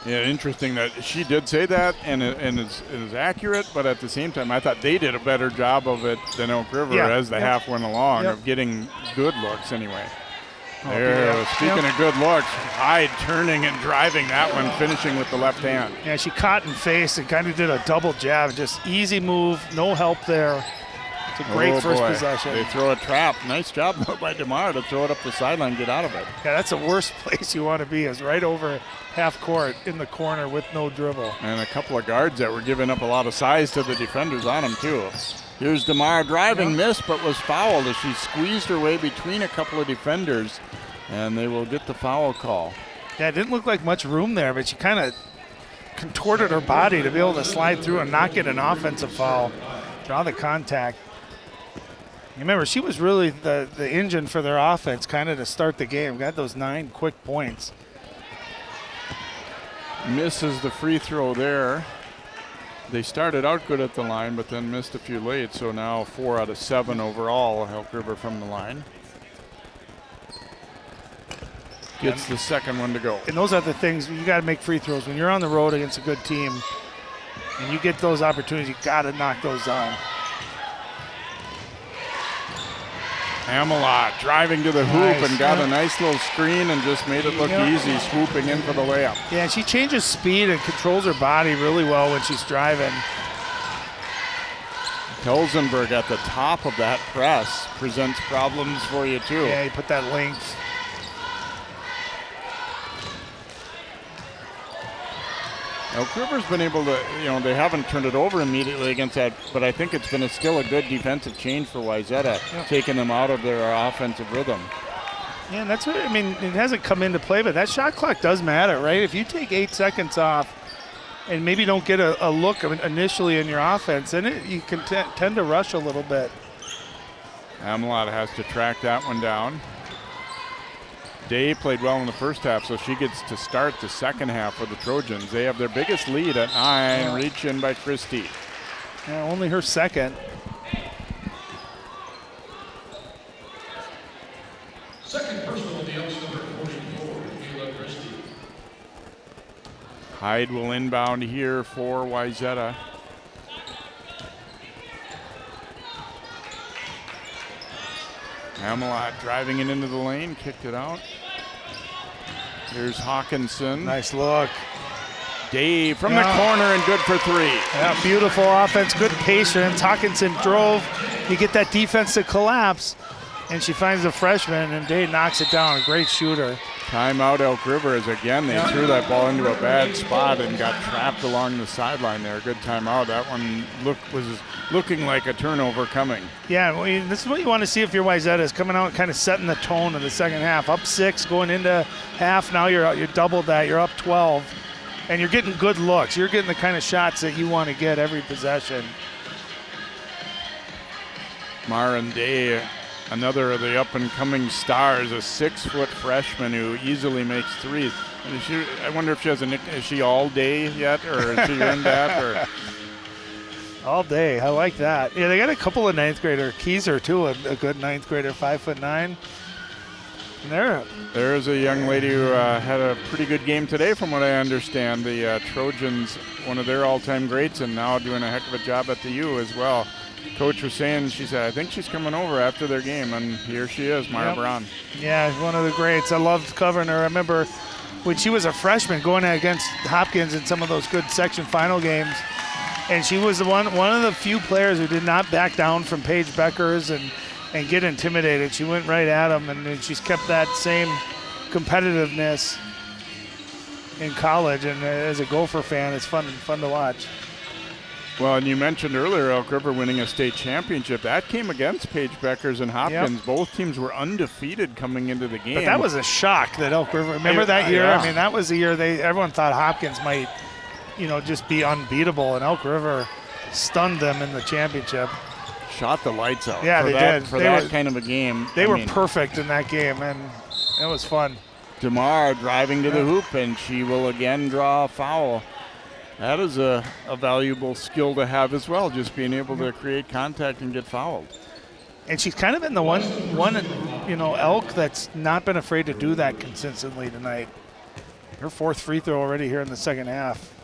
Yeah, interesting that she did say that, and is accurate, but at the same time, I thought they did a better job of it than Elk River as the half went along, of getting good looks anyway. Speaking of good looks, Hyde turning and driving that one, finishing with the left hand. Yeah, she caught in face and kind of did a double jab. Just easy move, no help there. It's a great first possession. They throw a trap. Nice job by DeMar to throw it up the sideline, get out of it. Yeah, that's the worst place you want to be, is right over half court in the corner with no dribble. And a couple of guards that were giving up a lot of size to the defenders on them too. Here's DeMar driving, missed, but was fouled as she squeezed her way between a couple of defenders, and they will get the foul call. Yeah, it didn't look like much room there, but she kind of contorted her body to be able to slide through and not get an offensive foul. Draw the contact. Remember, she was really the engine for their offense kind of to start the game. Got those 9 quick points. Misses the free throw there. They started out good at the line, but then missed a few late, so now 4 out of 7 overall, Elk River from the line. Gets the second one to go. And those are the things, you got to make free throws. When you're on the road against a good team and you get those opportunities, you got to knock those down. Hamelot driving to the hoop and got a nice little screen and just made it look easy, swooping in for the layup. Yeah, she changes speed and controls her body really well when she's driving. Kelsenberg at the top of that press presents problems for you too. Yeah, you put that length. Elk River's been able to, they haven't turned it over immediately against that, but I think it's been still a good defensive change for Wayzata, taking them out of their offensive rhythm. Yeah, and that's what, it hasn't come into play, but that shot clock does matter, right? If you take 8 seconds off and maybe don't get a look initially in your offense, then you can tend to rush a little bit. Hamelot has to track that one down. Day played well in the first half, so she gets to start the second half for the Trojans. They have their biggest lead at 9, reach in by Christie. Yeah, only her second. Second personal against number 44, Sheila Christie. Hyde will inbound here for Wayzata. Hamelot driving it into the lane, kicked it out. Here's Hawkinson. Nice look. Dave from the corner and good for 3. Yeah, beautiful offense, good patience. Hawkinson drove. You get that defense to collapse, and she finds the freshman, and Dave knocks it down. Great shooter. Timeout Elk River as again they threw that ball into a bad spot and got trapped along the sideline there. Good timeout. That one was looking like a turnover coming. Yeah, well, this is what you want to see if you're Wayzata, is coming out kind of setting the tone in the second half. Up 6 going into half. Now you're doubled that. You're up 12. And you're getting good looks. You're getting the kind of shots that you want to get every possession. Marin Day, another of the up-and-coming stars, a 6-foot freshman who easily makes threes. I wonder if she has a nickname. Is she All Day yet, or is she earned that? Or? All Day. I like that. Yeah, they got a couple of 9th grader. Keyser, too, a good 9th grader, 5'9". There's a young lady who had a pretty good game today, from what I understand. The Trojans, one of their all-time greats, and now doing a heck of a job at the U as well. Coach was saying, she said, I think she's coming over after their game, and here she is, Mara Brown. Yeah, one of the greats. I loved covering her. I remember when she was a freshman going against Hopkins in some of those good section final games, and she was the one of the few players who did not back down from Paige Beckers and get intimidated. She went right at them, and then she's kept that same competitiveness in college. And as a Gopher fan, it's fun to watch. Well, and you mentioned earlier Elk River winning a state championship. That came against Paige Beckers and Hopkins. Yep. Both teams were undefeated coming into the game. But that was a shock that Elk River. Remember that year? Yeah. I mean, that was the year everyone thought Hopkins might, just be unbeatable, and Elk River stunned them in the championship. Shot the lights out. Yeah, they did. For that kind of a game. They were perfect in that game, and it was fun. DeMar driving to the hoop, and she will again draw a foul. That is a valuable skill to have as well, just being able to create contact and get fouled. And she's kind of been the one Elk that's not been afraid to do that consistently tonight. Her 4th free throw already here in the second half.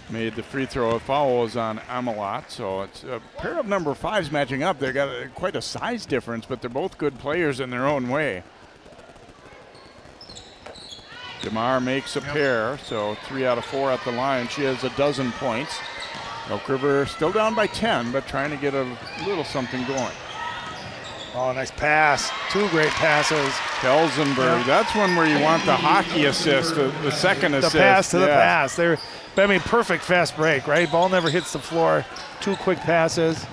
Made the free throw. A foul was on Amelot, so it's a pair of number 5s matching up. They got quite a size difference, but they're both good players in their own way. DeMar makes a pair, so 3 out of 4 at the line. She has 12 points. Elk River still down by 10, but trying to get a little something going. Oh, nice pass. 2 great passes. Kelsenberg, yeah. That's one where you want the hockey assist, the second assist. The pass to the pass. Perfect fast break, right? Ball never hits the floor. 2 quick passes.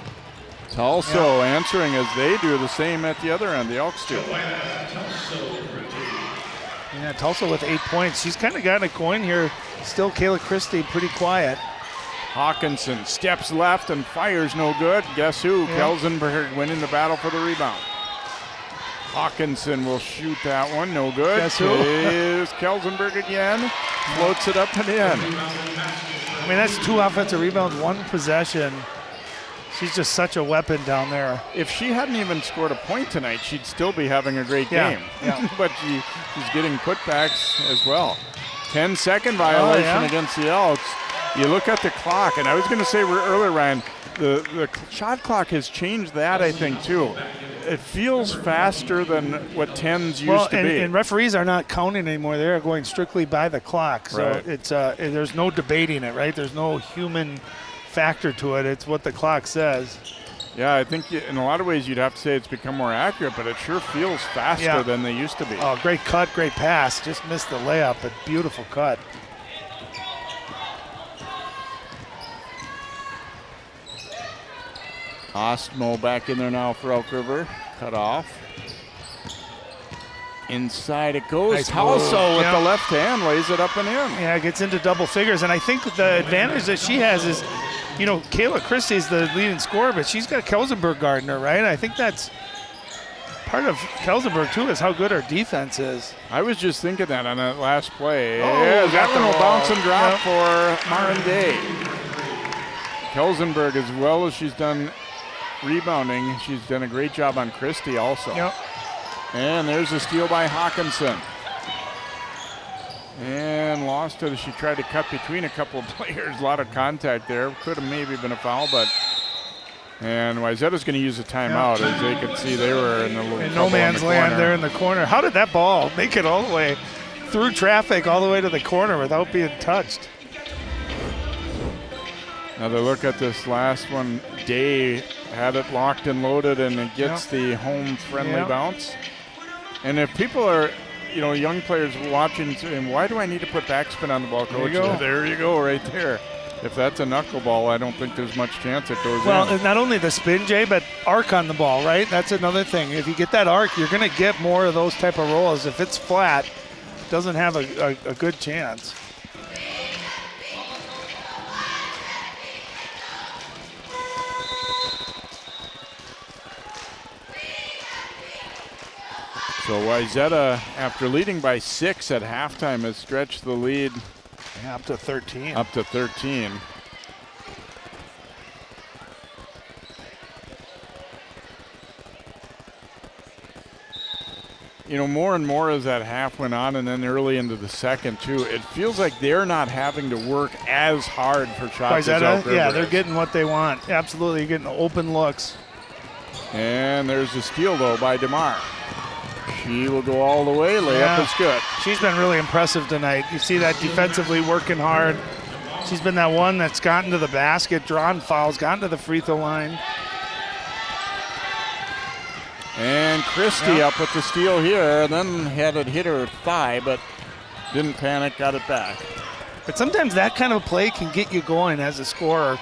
Tulsa answering as they do the same at the other end, the Elks do. Yeah, Tulsa with 8 points. She's kind of gotten it going here. Still Kayla Christie pretty quiet. Hawkinson steps left and fires no good. Guess who? Yeah. Kelsenberg winning the battle for the rebound. Hawkinson will shoot that one. No good. Guess who? Is Kelsenberg again. Floats it up and in. I mean, that's 2 offensive rebounds, 1 possession. She's just such a weapon down there. If she hadn't even scored a point tonight, she'd still be having a great game. Yeah. But she's getting putbacks as well. 10-second violation against the Elks. You look at the clock, and I was going to say earlier, Ryan, the shot clock has changed that, I think, too. It feels faster than what 10s used to be. And referees are not counting anymore. They're going strictly by the clock. So it's there's no debating it, right? There's no human factor to it. It's what the clock says. Yeah, I think in a lot of ways you'd have to say it's become more accurate, but it sure feels faster than they used to be. Oh, great cut, great pass. Just missed the layup, but beautiful cut. Ostmo back in there now for Elk River. Cut off. Inside it goes. Nice Tulsa with the left hand lays it up and in. Yeah, gets into double figures. And I think the advantage that she has is, Kayla Christie is the leading scorer, but she's got Kelsenberg guarding her, right? I think that's part of Kelsenberg, too, is how good her defense is. I was just thinking that on that last play. That one will bounce and drop for Marin Day. Kelsenberg, as well as she's done rebounding, she's done a great job on Christie also. Yep. And there's a steal by Hawkinson. And lost it as she tried to cut between a couple of players. A lot of contact there. Could have maybe been a foul, but And Wayzata's going to use a timeout. As they could see, they were in a little no man's land there in the corner. How did that ball make it all the way through traffic all the way to the corner without being touched? Another look at this last one. Day had it locked and loaded, and it gets the home-friendly bounce. And if people are, young players watching, saying, why do I need to put backspin on the ball, coach? There you go, right there. If that's a knuckleball, I don't think there's much chance it goes in. Well, not only the spin, Jay, but arc on the ball, right? That's another thing. If you get that arc, you're going to get more of those type of rolls. If it's flat, it doesn't have a good chance. So Wayzata, after leading by 6 at halftime, has stretched the lead up to 13. Up to 13. More and more as that half went on, and then early into the second too, it feels like they're not having to work as hard for shots. Yeah, they're getting what they want. Absolutely, getting open looks. And there's a steal though by DeMar. She will go all the way. Layup is good. She's been really impressive tonight. You see that defensively working hard. She's been that one that's gotten to the basket, drawn fouls, gotten to the free throw line. And Christie up with the steal here, and then had it hit her thigh, but didn't panic, got it back. But sometimes that kind of play can get you going as a scorer.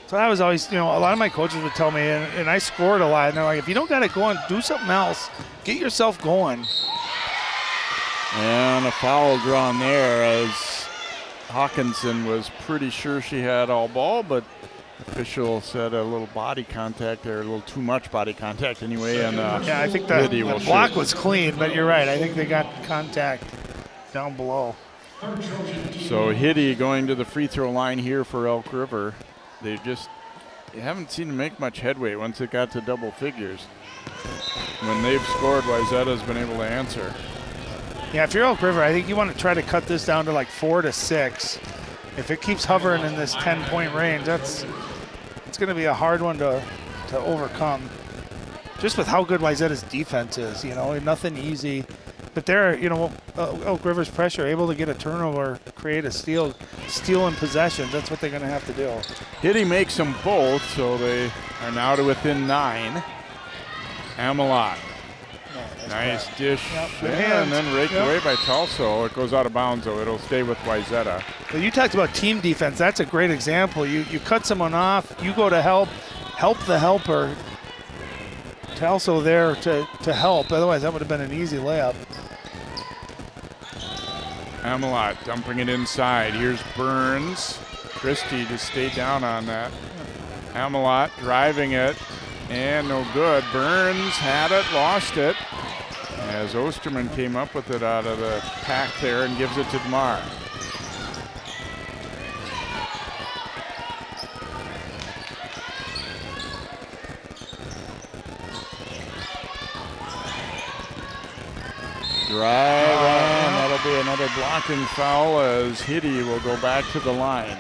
So I was always, a lot of my coaches would tell me, and I scored a lot, and they're like, if you don't got it going, do something else. Get yourself going. And a foul drawn there as Hawkinson was pretty sure she had all ball, but official said a little body contact there, a little too much body contact anyway. And I think the block was clean, but you're right. I think they got contact down below. So Hitty going to the free throw line here for Elk River. They haven't seemed to make much headway once it got to double figures. When they've scored, Wayzata's been able to answer. Yeah, if you're Elk River, I think you want to try to cut this down to like 4 to 6. If it keeps hovering in this 10-point range, it's going to be a hard one to overcome. Just with how good Wayzata's defense is, nothing easy. But they're, Elk River's pressure, able to get a turnover, create a steal in possession. That's what they're going to have to do. Hitty makes them both, so they are now to within 9. Amelot. Nice dish. And then raked away by Tulsa. It goes out of bounds, though. It'll stay with Wayzata. Well, you talked about team defense. That's a great example. You cut someone off. You go to help the helper. Tulsa there to help. Otherwise, that would have been an easy layup. Amelot dumping it inside. Here's Burns. Christie to stay down on that. Amelot driving it. And no good. Burns had it, lost it. As Osterman came up with it out of the pack there and gives it to DeMar. Drive, and that'll be another blocking foul as Hitty will go back to the line.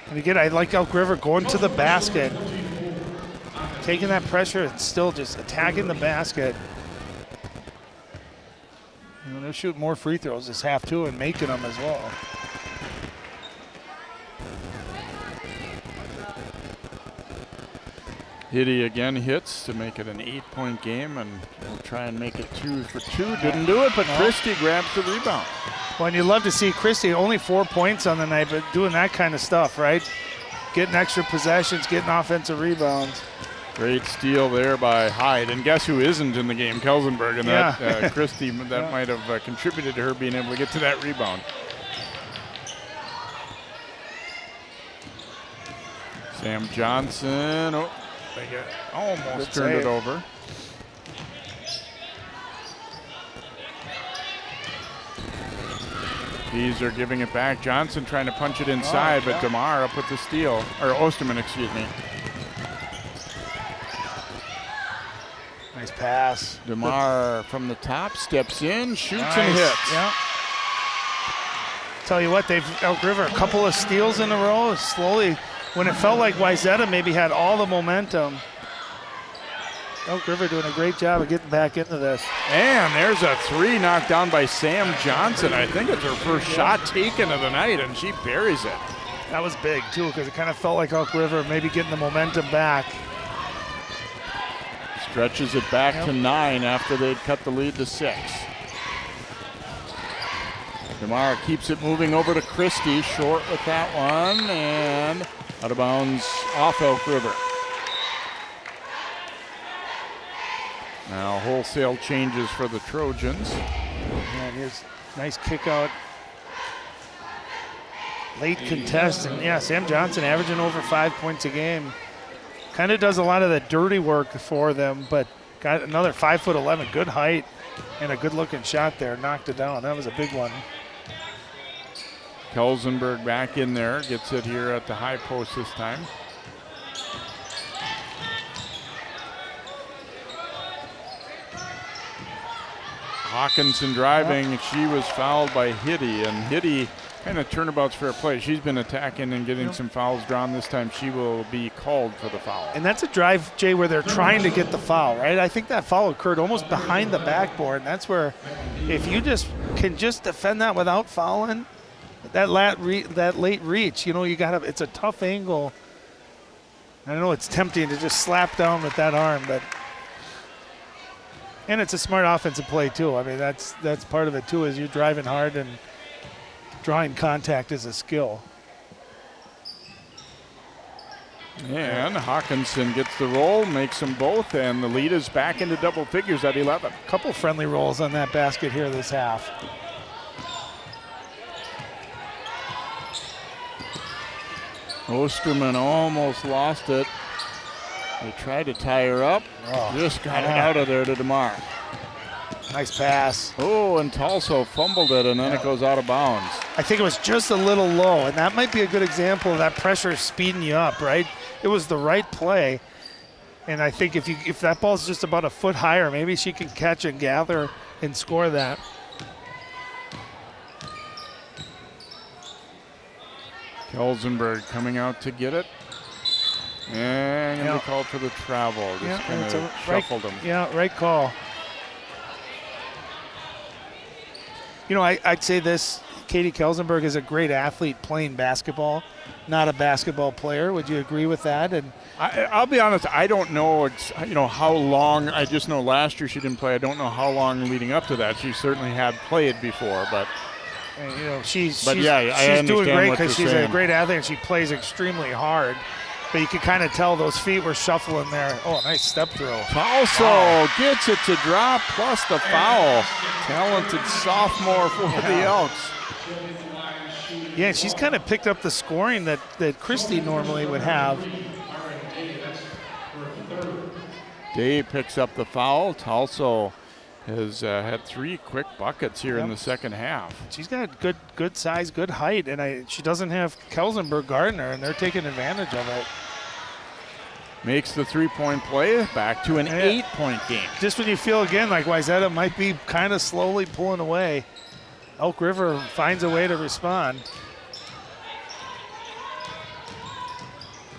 And again, I like Elk River going to the basket, taking that pressure and still just attacking the basket. They're shooting more free throws this half too and making them as well. Hitty again hits to make it an 8-point game, and we'll try and make it 2 for 2. Didn't do it, but Christie grabs the rebound. Well, and you love to see Christie only 4 points on the night, but doing that kind of stuff, right? Getting extra possessions, getting offensive rebounds. Great steal there by Hyde, and guess who isn't in the game? Kelsenberg, and that Christie, that might have contributed to her being able to get to that rebound. Sam Johnson, they almost turned it over. These are giving it back. Johnson trying to punch it inside, but DeMar up with the steal, or Osterman, excuse me. Nice pass. DeMar from the top steps in, shoots and hits. Yeah. Tell you what, Elk River, a couple of steals in a row, slowly when it felt like Wayzata maybe had all the momentum. Elk River doing a great job of getting back into this. And there's a 3 knocked down by Sam Johnson. I think it's her first shot taken of the night, and she buries it. That was big, too, because it kind of felt like Elk River maybe getting the momentum back. Stretches it back to 9 after they'd cut the lead to 6. DeMar keeps it moving over to Christie, short with that one, and out of bounds off Elk River. Now wholesale changes for the Trojans. And here's a nice kick out. Late contest, and yeah, Sam Johnson averaging over 5 points a game. Kind of does a lot of the dirty work for them, but got another 5'11", good height, and a good-looking shot there. Knocked it down. That was a big one. Kelsenberg back in there, gets it here at the high post this time. Hawkinson driving, she was fouled by Hitty, and Hitty kind of turnabout's fair play. She's been attacking and getting some fouls drawn. This time she will be called for the foul. And that's a drive, Jay, where they're trying to get the foul, right? I think that foul occurred almost behind the backboard, and that's where if you just can just defend that without fouling, that late reach, you know, you got to, it's a tough angle. I know it's tempting to just slap down with that arm, but and it's a smart offensive play too. I mean, that's part of it too, is you're driving hard and drawing contact is a skill. And Hawkinson gets the roll, makes them both, and the lead is back into double figures at 11. A couple friendly rolls on that basket here this half. Osterman almost lost it. They tried to tie her up. Just got it out of there to DeMar. Nice pass. Oh, and Tulso fumbled it, and then it goes out of bounds. I think it was just a little low, and that might be a good example of that pressure speeding you up, right? It was the right play, and I think if that ball's just about a foot higher, maybe she can catch and gather and score that. Kelsenberg coming out to get it. And going to be called for the travel. Just kind of shuffled him. Yeah, right call. You know, I'd say this, Katie Kelsenberg is a great athlete playing basketball, not a basketball player. Would you agree with that? And I'll be honest, I don't know, how long. I just know last year she didn't play. I don't know how long leading up to that. She certainly had played before, but she's doing great because she's a great athlete and she plays extremely hard. But you could kind of tell those feet were shuffling there. Oh, nice step through. Also gets it to drop, plus the foul. Talented sophomore for the Elks. Yeah, she's kind of picked up the scoring that Christie normally would have. Day picks up the foul. Tulso has had 3 quick buckets here in the second half. She's got good size, good height, and she doesn't have Kelsenberg Gardner, and they're taking advantage of it. Makes the 3-point play, back to an 8-point game. Just when you feel again like Wayzata might be kind of slowly pulling away, Elk River finds a way to respond.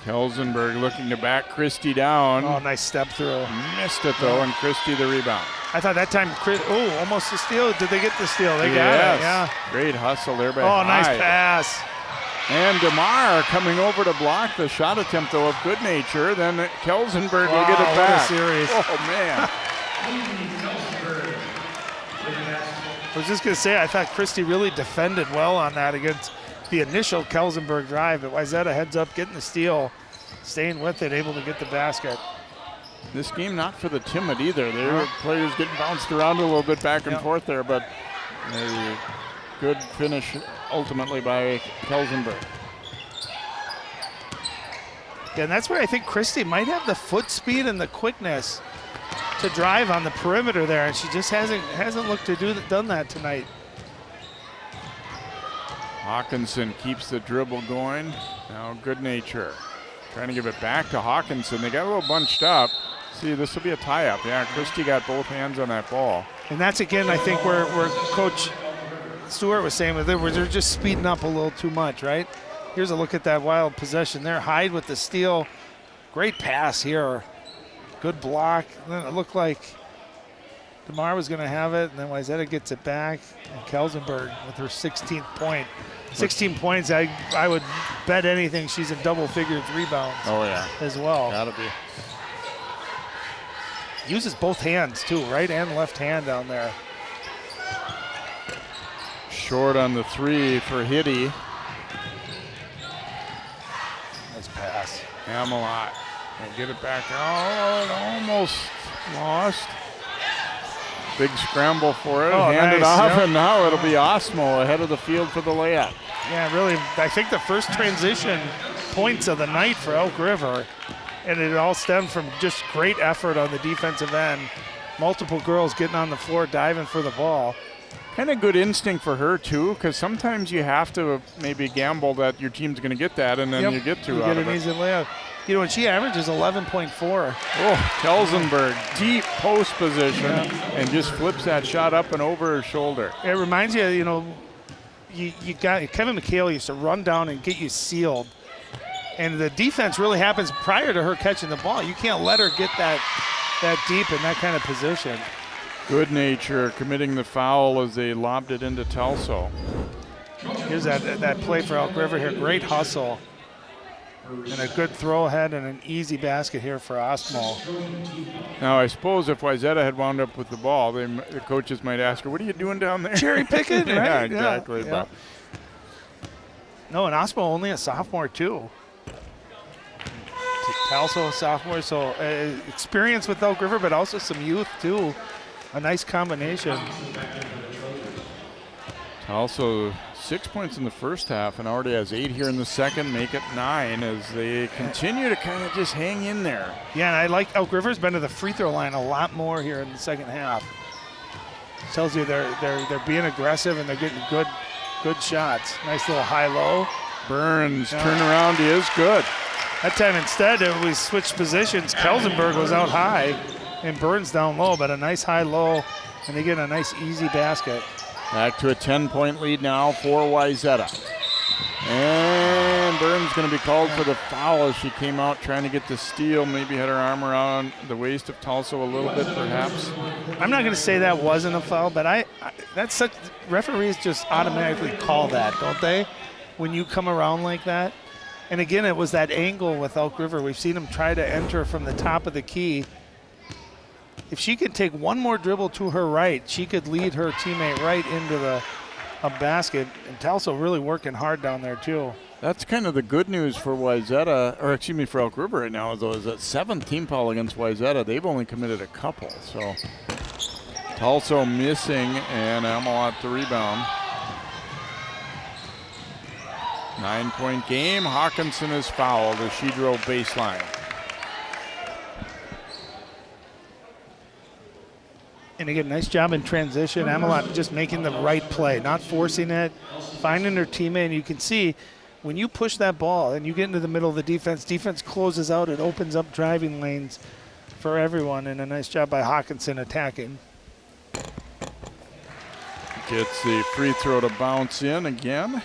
Kelsenberg looking to back Christie down. Oh, nice step through. Missed it though, and Christie the rebound. I thought that time, almost a steal. Did they get the steal? They got it, yeah. Great hustle there by Hyde. Nice pass. And DeMar coming over to block the shot attempt though of good nature. Then Kelsenberg will get it back. What a series. Oh man. I was just going to say, I thought Christie really defended well on that against the initial Kelsenberg drive, but Wayzata heads up, getting the steal, staying with it, able to get the basket. This game not for the timid either. There were players getting bounced around a little bit back and forth there, but a good finish ultimately by Kelsenberg. Yeah, and that's where I think Christie might have the foot speed and the quickness to drive on the perimeter there, and she just hasn't looked to done that tonight. Hawkinson keeps the dribble going. Now good nature. Trying to give it back to Hawkinson. They got a little bunched up. See, this will be a tie-up. Yeah, Christie got both hands on that ball. And that's, again, I think where Coach Stewart was saying, they're just speeding up a little too much, right? Here's a look at that wild possession there. Hyde with the steal. Great pass here. Good block. And then it looked like DeMar was going to have it, and then Wayzata gets it back. And Kelsenberg with her 16th point. 16 points, I would bet anything she's in double figures rebounds. Oh, yeah. As well. Gotta be. Uses both hands, too, right and left hand down there. Short on the 3 for Hitty. Nice pass. Amelot. And get it back. Oh, it almost lost. Big scramble for it. Hand it off, and now it'll be Osseo ahead of the field for the layup. Yeah, really, I think the first transition points of the night for Elk River, and it all stemmed from just great effort on the defensive end. Multiple girls getting on the floor, diving for the ball. Kind of good instinct for her, too, because sometimes you have to maybe gamble that your team's going to get that, and then you get two out of it. You get an easy layup. You know, and she averages 11.4. Oh, Kelsenberg, deep post position, and just flips that shot up and over her shoulder. It reminds you, you know, you got Kevin McHale used to run down and get you sealed, and the defense really happens prior to her catching the ball. You can't let her get that deep in that kind of position. Good nature committing the foul as they lobbed it into Telso. Here's that play for Elk River here. Great hustle. And a good throw ahead and an easy basket here for Osseo. Now, I suppose if Wayzata had wound up with the ball, the coaches might ask her, what are you doing down there? Cherry picking, right? Yeah, exactly. Yeah. No, and Osseo only a sophomore, too. Telso a sophomore, so experience with Elk River, but also some youth, too. A nice combination. Also 6 points in the first half and already has 8 here in the second, make it 9 as they continue to kind of just hang in there. Yeah, and I like Elk River's been to the free throw line a lot more here in the second half. Tells you they're being aggressive and they're getting good shots. Nice little high-low. Burns turnaround is good. That time instead we switched positions. Kelsenberg was out high and Burns down low, but a nice high-low, and they get a nice easy basket. Back to a 10-point lead now for Wayzata. And Burns going to be called for the foul as she came out trying to get the steal. Maybe had her arm around the waist of Telso a little bit, perhaps. I'm not going to say that wasn't a foul, but that's such referees just automatically call that, don't they? When you come around like that. And again, it was that angle with Elk River. We've seen them try to enter from the top of the key. If she could take one more dribble to her right, she could lead her teammate right into a basket. And Telso really working hard down there, too. That's kind of the good news for Wayzata, or excuse me, for Elk River right now, though, is that 7th team foul against Wayzata. They've only committed a couple. So Telso missing, and Amelot the rebound. 9-point game. Hawkinson is fouled as she drove baseline. And again, nice job in transition. Amelot just making the right play, not forcing it, finding her teammate. And you can see when you push that ball and you get into the middle of the defense closes out. It opens up driving lanes for everyone. And a nice job by Hawkinson attacking. Gets the free throw to bounce in again.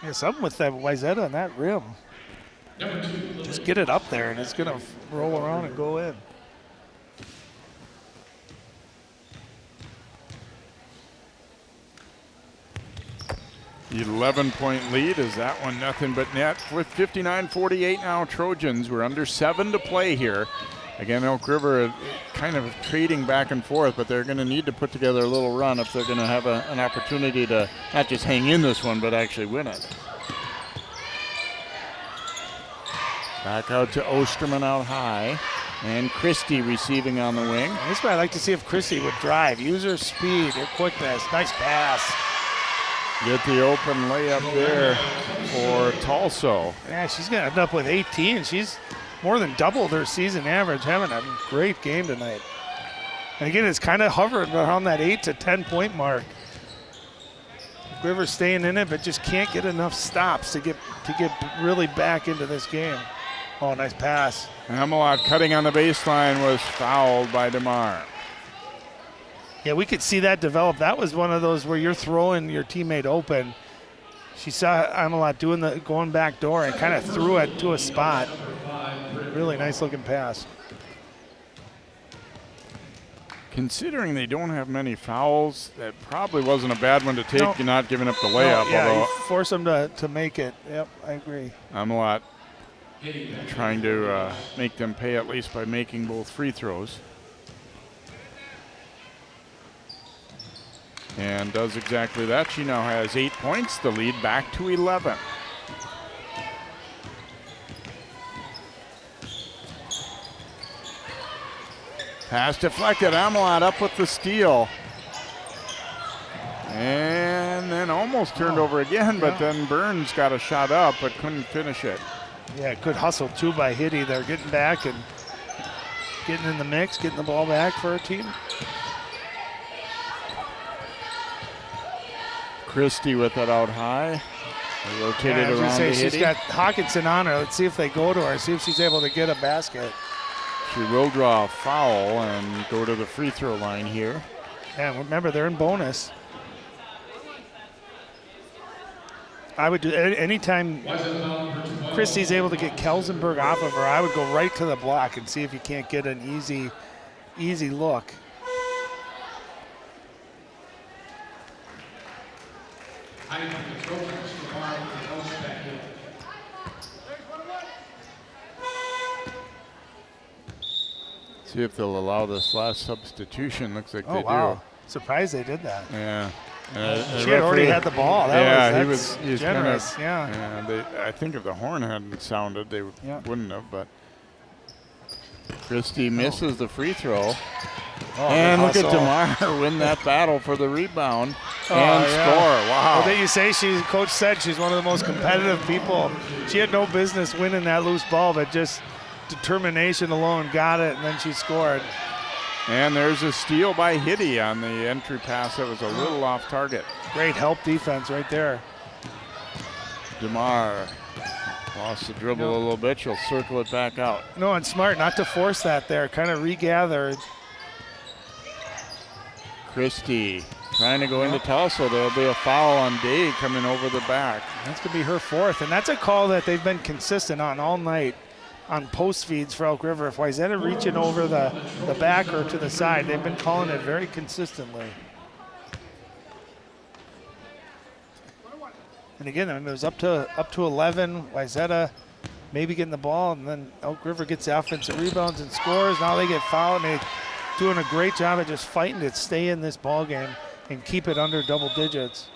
Yeah, something with that Wayzata on that rim. Just get it up there and it's going to roll around and go in. The 11-point lead is that one nothing but net with 59-48 now Trojans. We're under 7 to play here. Again, Elk River kind of trading back and forth, but they're going to need to put together a little run if they're going to have an opportunity to not just hang in this one, but actually win it. Back out to Osterman out high, and Christie receiving on the wing. This is why I'd like to see if Christie would drive, use her speed, her quickness. Nice pass. Get the open layup there for Telso. Yeah, she's going to end up with 18. She's more than doubled her season average, having a great game tonight. And again, it's kind of hovering around that 8 to 10 point mark. River's staying in it, but just can't get enough stops to get really back into this game. Oh, nice pass. Amelot cutting on the baseline was fouled by DeMar. Yeah, we could see that develop. That was one of those where you're throwing your teammate open, She saw Amelot doing the going back door and kind of threw it to a spot. Really nice looking pass. Considering they don't have many fouls, that probably wasn't a bad one to take. No. You're not giving up the layup. No, yeah, although you force them to make it. Yep, I agree. Amelot trying to make them pay at least by making both free throws. And does exactly that. She now has 8 points, the lead back to 11. Pass deflected, Amelot up with the steal. And then almost turned over again, but then Burns got a shot up but couldn't finish it. Yeah, good hustle too by Hitty. They're getting back and getting in the mix, getting the ball back for our team. Christie with it out high. They rotated around to she's Hitty. got Hawkinson on her. Let's see if they go to her, see if she's able to get a basket. She will draw a foul and go to the free throw line here. Yeah, remember, they're in bonus. I would do anytime Christie's able to get Kelsenberg off of her, I would go right to the block and see if you can't get an easy look. See if they'll allow this last substitution. Looks like they wow. do. Surprised they did that. Yeah. She had already had the ball. He was generous. Kind of, I think if the horn hadn't sounded, they wouldn't have. But Christie misses the free throw. And look at DeMar win that battle for the rebound and score. Wow. Well, you say Coach said she's one of the most competitive people. She had no business winning that loose ball, but just determination alone got it, and then she scored. And there's a steal by Hitty on the entry pass that was a little off target. Great help defense right there. DeMar lost the dribble a little bit. She'll circle it back out. No, and smart not to force that there. Kind of regather. Christie trying to go into Tulsa. There'll be a foul on Day coming over the back. That's going to be her fourth, and that's a call that they've been consistent on all night on post feeds for Elk River. If Wayzata reaching over the back or to the side, they've been calling it very consistently. And again, I mean, it was up to 11. Wayzata maybe getting the ball, and then Elk River gets the offensive rebounds and scores. Now they get fouled, and they're doing a great job of just fighting to stay in this ball game and keep it under double digits.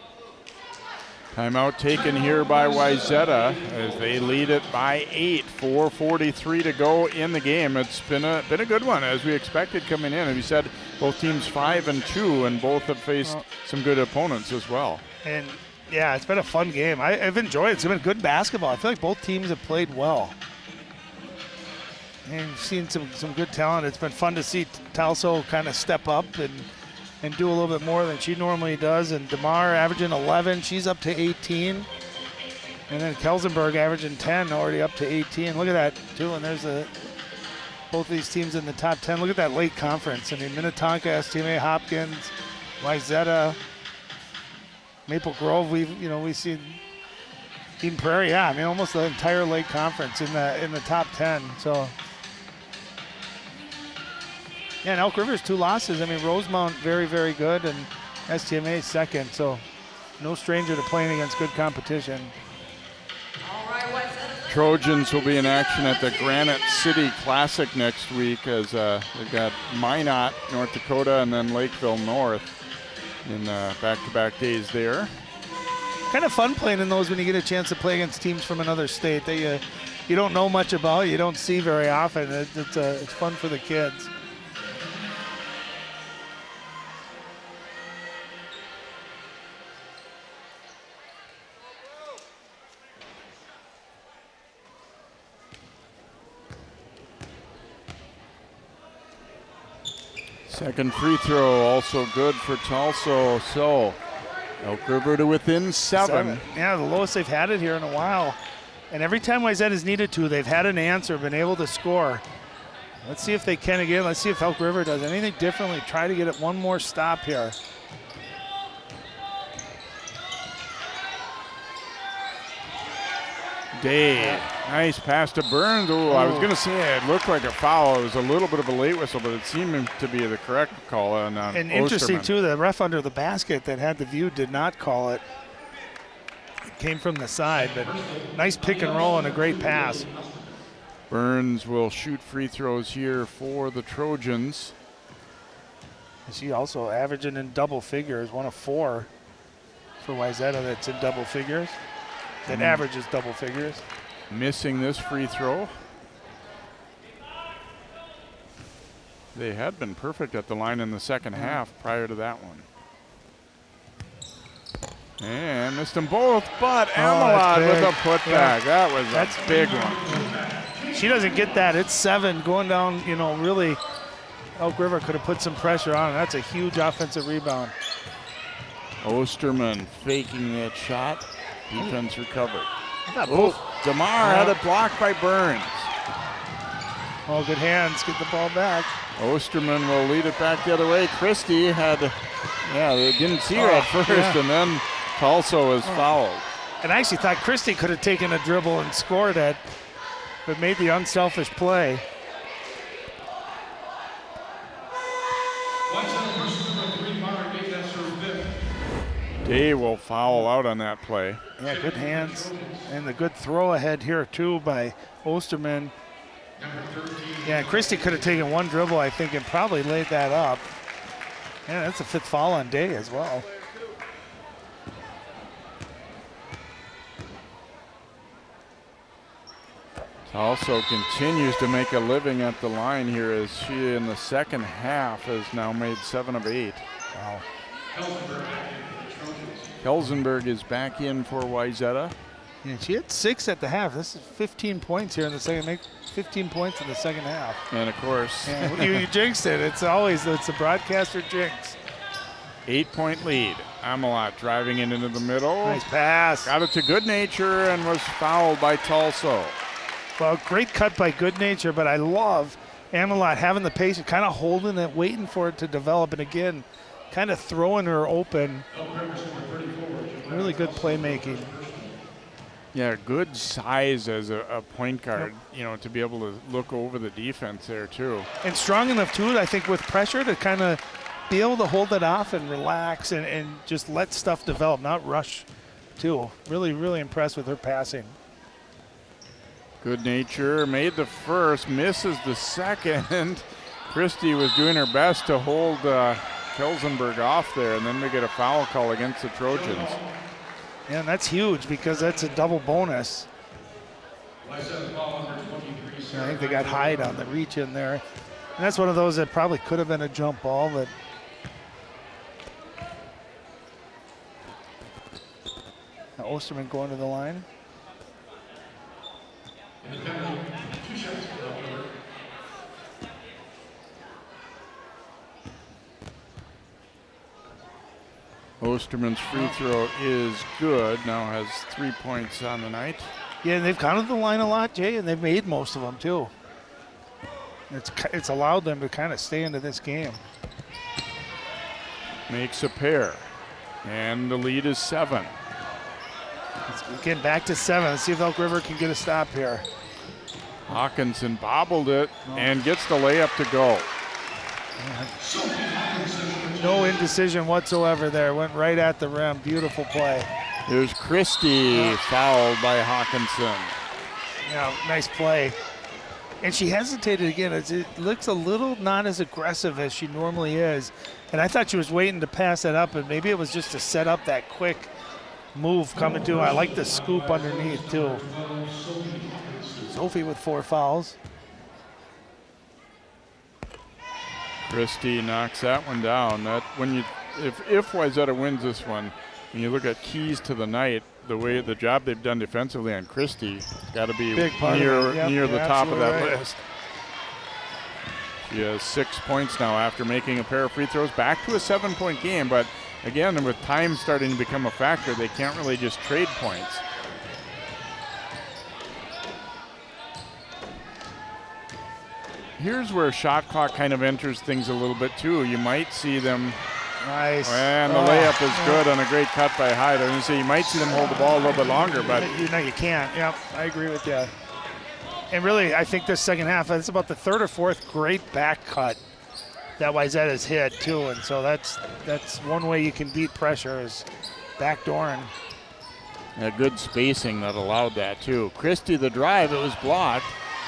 Timeout taken here by Wayzata as they lead it by 8. 4:43 to go in the game. It's been a good one as we expected coming in. As you said, both teams 5-2, and both have faced some good opponents as well. And yeah, it's been a fun game. I've enjoyed it. It's been good basketball. I feel like both teams have played well. And you've seen some good talent. It's been fun to see Tulsa kind of step up and do a little bit more than she normally does. And DeMar averaging 11, she's up to 18. And then Kelsenberg averaging 10, already up to 18. Look at that, too. And there's both these teams in the top 10. Look at that late conference. I mean, Minnetonka, STMA, Hopkins, Wayzata, Maple Grove. We've seen Eden Prairie. Yeah, I mean, almost the entire late conference in the top 10. So. Yeah, and Elk River's 2 losses. I mean, Rosemount very, very good, and STMA second. So no stranger to playing against good competition. Trojans will be in action at the Granite City Classic next week as they've got Minot, North Dakota, and then Lakeville North in back-to-back days there. Kind of fun playing in those when you get a chance to play against teams from another state that you don't know much about, you don't see very often. It's fun for the kids. Second free throw also good for Tulsa. So Elk River to within 7. Yeah, the lowest they've had it here in a while. And every time Wayzata has needed to, they've had an answer, been able to score. Let's see if they can again. Let's see if Elk River does anything differently. Try to get it one more stop here. Day. Nice pass to Burns. Oh, I was going to say it looked like a foul. It was a little bit of a late whistle, but it seemed to be the correct call on And interesting, too, the ref under the basket that had the view did not call it. It came from the side, but nice pick and roll and a great pass. Burns will shoot free throws here for the Trojans. She also averaging in double figures, 1 of 4 for Wayzata that's in double figures. That averages double figures. Missing this free throw. They had been perfect at the line in the second half prior to that one. And missed them both, but Amelot with a putback. Yeah. That's a big one. She doesn't get that. It's 7 going down, really. Elk River could have put some pressure on. That's a huge offensive rebound. Osterman faking that shot. Defense recovered. DeMar had it blocked by Burns. Oh, good hands. Get the ball back. Osterman will lead it back the other way. Christie had, they didn't see her at first, and then Tulsa was fouled. And I actually thought Christie could have taken a dribble and scored it, but made the unselfish play. Day will foul out on that play. Yeah, good hands. And the good throw ahead here, too, by Osterman. Yeah, Christie could have taken one dribble, I think, and probably laid that up. Yeah, that's a 5th foul on Day as well. Also continues to make a living at the line here as she in the second half has now made 7 of 8. Wow. Kelsenberg is back in for Wayzata. Yeah, she had 6 at the half. This is 15 points here in the second. Make 15 points in the second half. And of course, you jinxed it. It's a broadcaster jinx. 8-point lead. Amelot driving it into the middle. Nice pass. Got it to Good Nature and was fouled by Tulsa. Well, great cut by Good Nature, but I love Amelot having the pace, kind of holding it, waiting for it to develop, and again, kind of throwing her open. Really good playmaking. Yeah, good size as a point guard, to be able to look over the defense there too. And strong enough too, I think, with pressure to kind of be able to hold it off and relax and just let stuff develop, not rush too. Really, really impressed with her passing. Good Nature made the first, misses the second. Christie was doing her best to hold Kelsenberg off there, and then we get a foul call against the Trojans. Yeah, and that's huge because that's a double bonus. I think they got Hyde on the reach in there. And that's one of those that probably could have been a jump ball, but Osterman going to the line. Osterman's free throw is good. Now has 3 points on the night. Yeah, and they've counted the line a lot, Jay, and they've made most of them too. It's allowed them to kind of stay into this game. Makes a pair, and the lead is 7. Let's get back to 7. Let's see if Elk River can get a stop here. Hawkinson bobbled it and gets the layup to go. No indecision whatsoever there. Went right at the rim. Beautiful play. Here's Christie fouled by Hawkinson. Yeah, nice play. And she hesitated again. It looks a little not as aggressive as she normally is. And I thought she was waiting to pass that up, and maybe it was just to set up that quick move coming to. I like the scoop underneath too. Sophie with 4 fouls. Christie knocks that one down. That if Wayzata wins this one, when you look at keys to the night, the job they've done defensively on Christie, got to be near the top of that list. She has 6 points now after making a pair of free throws. Back to a 7-point game, but again, with time starting to become a factor, they can't really just trade points. Here's where shot clock kind of enters things a little bit too. You might see them Nice. And the layup is good on a great cut by Hyde. I was going to say, you might see them hold the ball a little bit longer, but. You can't. Yep, I agree with you. And really, I think this second half, it's about the third or fourth great back cut that Wayzata's hit, too. And so that's one way you can beat pressure is backdooring. A good spacing that allowed that, too. Christie, the drive, it was blocked.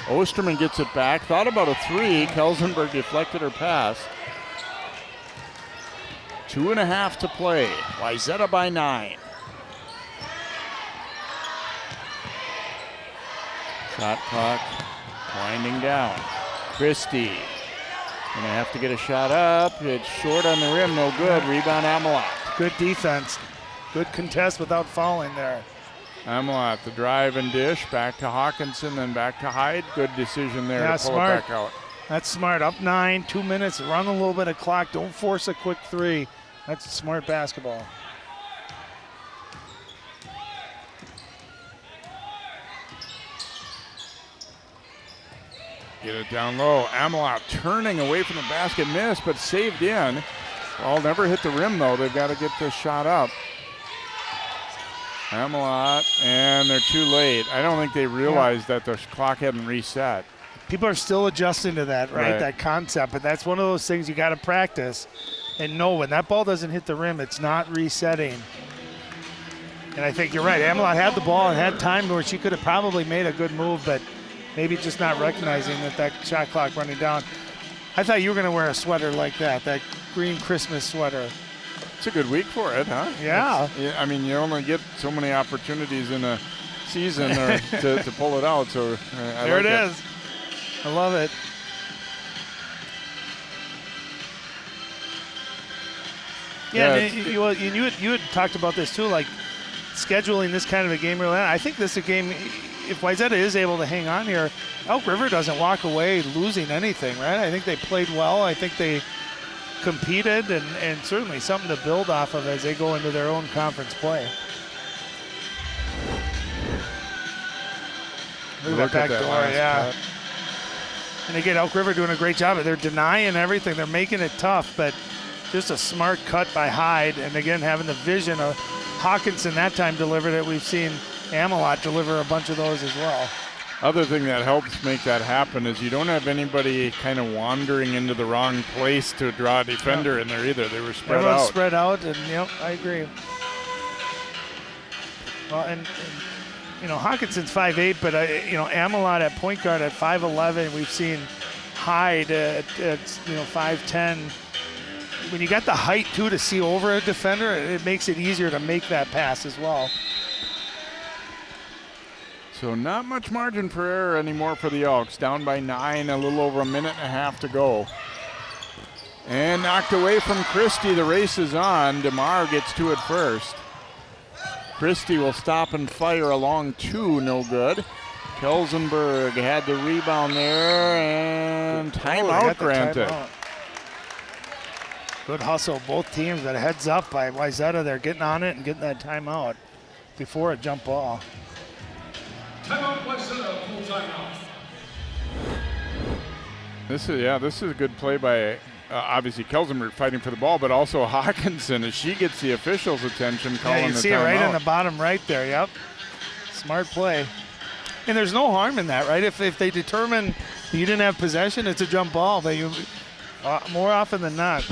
Osterman gets it back. Thought about a three. Kelsenberg deflected her pass. 2.5 to play. Wayzata by 9. Shot clock winding down. Christie gonna have to get a shot up. It's short on the rim, no good. Rebound Amelot. Good defense. Good contest without falling there. Amelot, the drive and dish. Back to Hawkinson, then back to Hyde. Good decision there to pull smart. it back out. That's smart. Up 9, 2 minutes. Run a little bit of clock. Don't force a quick three. That's smart basketball. Get it down low. Amelot turning away from the basket, missed, but saved in. Ball never hit the rim, though. They've got to get this shot up. Amelot, and they're too late. I don't think they realized that the clock hadn't reset. People are still adjusting to that, right? That concept, but that's one of those things you got to practice and know when that ball doesn't hit the rim, it's not resetting. And I think you're right. Amelot had the ball and had time where she could have probably made a good move, but maybe just not recognizing that shot clock running down. I thought you were going to wear a sweater like that green Christmas sweater. It's a good week for it, huh? Yeah. I mean, you only get so many opportunities in a season to pull it out. So there it is. I love it. Yeah, you had talked about this too, like scheduling this kind of a game. I think this is a game. If Wayzata is able to hang on here, Elk River doesn't walk away losing anything, right? I think they played well. I think they competed, and certainly something to build off of as they go into their own conference play. Look at that back door, yeah. And again, Elk River doing a great job. They're denying everything. They're making it tough, but just a smart cut by Hyde. And again, having the vision of Hawkinson that time delivered it. We've seen Amelot deliver a bunch of those as well. Other thing that helps make that happen is you don't have anybody kind of wandering into the wrong place to draw a defender in there either. They were spread Everyone's out. Spread out, and I agree. Well, and Hawkinson's 5'8", but Amelot at point guard at 5'11". We've seen Hyde at 5'10". When you got the height too to see over a defender, it makes it easier to make that pass as well. So not much margin for error anymore for the Elks. Down by 9, a little over a minute and a half to go. And knocked away from Christie. The race is on. DeMar gets to it first. Christie will stop and fire along 2, no good. Kelsenberg had the rebound there, and timeout granted. Timeout. Good hustle, both teams, but a heads up by Wayzata. They're getting on it and getting that timeout before a jump ball. Timeout, Wayzata, full timeout. This is a good play by obviously Kelsenberg fighting for the ball, but also Hawkinson as she gets the officials' attention calling the timeout. You see it right in the bottom right there. Yep, smart play. And there's no harm in that, right? If they determine you didn't have possession, it's a jump ball. More often than not,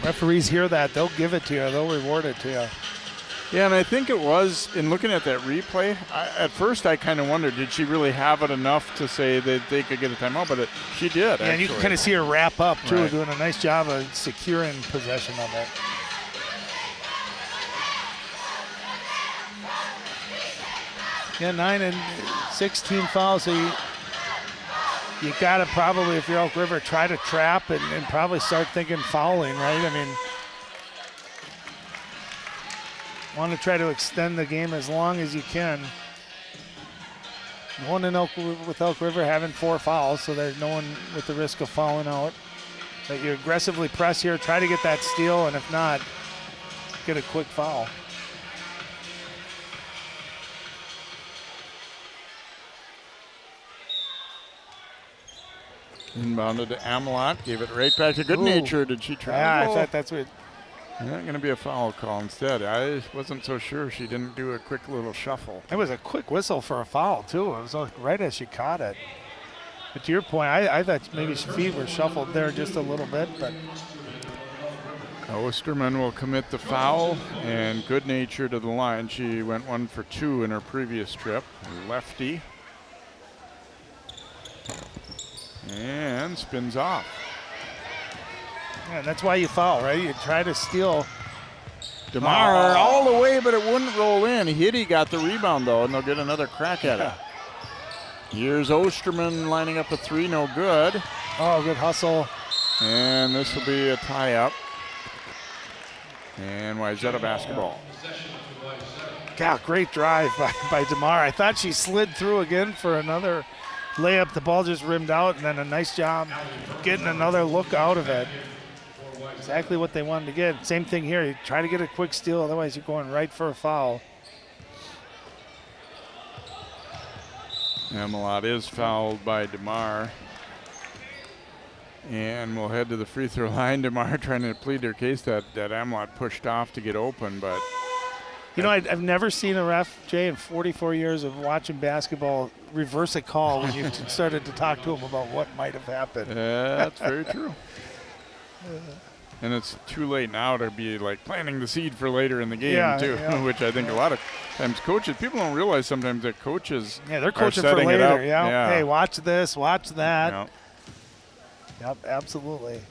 referees hear that, they'll give it to you, they'll reward it to you. Yeah, and I think it was, in looking at that replay, at first I kind of wondered, did she really have it enough to say that they could get a timeout? But she did, yeah, actually. And you can kind of see her wrap up, too, right. Doing a nice job of securing possession of it. Yeah, 9 and 16 fouls, so you got to probably, if you're Elk River, try to trap and probably start thinking fouling, right? I mean, want to try to extend the game as long as you can. No one with Elk River having 4 fouls, so there's no one with the risk of fouling out. But you aggressively press here, try to get that steal, and if not, get a quick foul. Inbounded to Amelot, gave it right back to Good Nature. Did she try? Yeah, I thought that's what Not going to be a foul call instead. I wasn't so sure she didn't do a quick little shuffle. It was a quick whistle for a foul, too. It was right as she caught it. But to your point, I thought maybe her feet were shuffled there just a little bit. But Osterman will commit the foul, and good nature to the line. She went 1 for 2 in her previous trip. Lefty. And spins off. Yeah, that's why you foul, right? You try to steal. DeMar all the way, but it wouldn't roll in. Hitty got the rebound, though, and they'll get another crack at it. Here's Osterman lining up a 3, no good. Oh, good hustle. And this will be a tie-up. And Wayzata basketball. God, great drive by DeMar. I thought she slid through again for another layup. The ball just rimmed out, and then a nice job getting another look out of it. Exactly what they wanted to get. Same thing here. You try to get a quick steal, otherwise you're going right for a foul. Amelot is fouled by DeMar. And we'll head to the free throw line. DeMar trying to plead their case that Amelot pushed off to get open, but. You know, I've never seen a ref, Jay, in 44 years of watching basketball reverse a call when you started to talk to him about what might have happened. That's very true. And it's too late now to be like planting the seed for later in the game too, which I think a lot of times coaches, people don't realize sometimes that coaches they're coaching are for later. up. Yeah. Hey, watch this, watch that. Yeah. Yep, absolutely.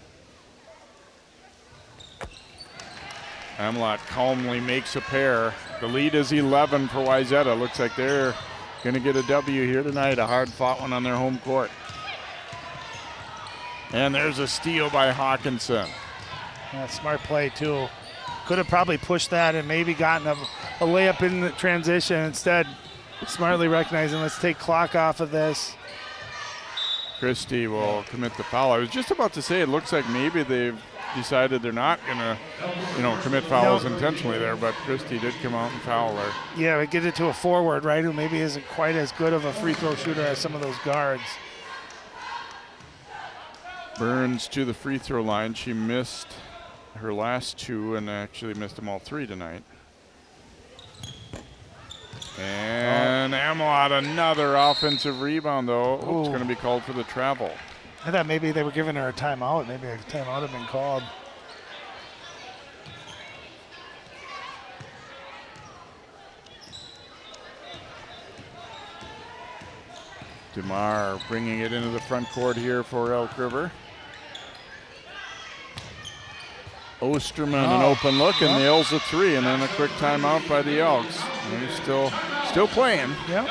Amelot calmly makes a pair. The lead is 11 for Wayzata. Looks like they're going to get a W here tonight, a hard-fought one on their home court. And there's a steal by Hawkinson. Yeah, smart play, too. Could have probably pushed that and maybe gotten a layup in the transition. Instead, smartly recognizing, let's take clock off of this. Christie will commit the foul. I was just about to say it looks like maybe they've decided they're not going to, commit fouls intentionally there, but Christie did come out and foul there. Yeah, we get it to a forward, right, who maybe isn't quite as good of a free throw shooter as some of those guards. Burns to the free throw line. She missed her last 2 and actually missed them all 3 tonight. And Amelot another offensive rebound, though. It's going to be called for the travel. I thought maybe they were giving her a timeout. Maybe a timeout had been called. DeMar bringing it into the front court here for Elk River. Osterman an open look and nails a 3, and then a quick timeout by the Elks. And he's still playing. Yep.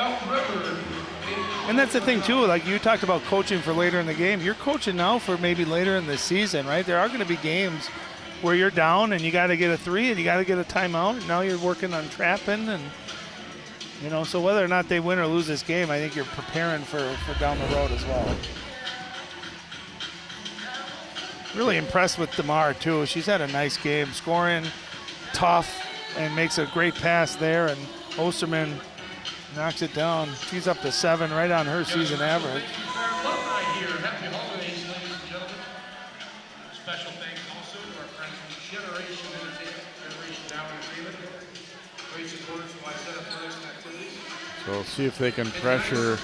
And that's the thing, too. Like you talked about coaching for later in the game. You're coaching now for maybe later in the season, right? There are going to be games where you're down and you got to get a 3 and you got to get a timeout. And now you're working on trapping and, so whether or not they win or lose this game, I think you're preparing for down the road as well. Really impressed with DeMar, too. She's had a nice game, scoring, tough, and makes a great pass there. And Osterman knocks it down. She's up to 7, right on her season average. Alumni here. Happy holidays, ladies and gentlemen. Special thanks also to our friends from Generation Entertainment, Generation Now Entertainment. Great supporters of Wayzata athletics and activities. So we'll see if they can pressure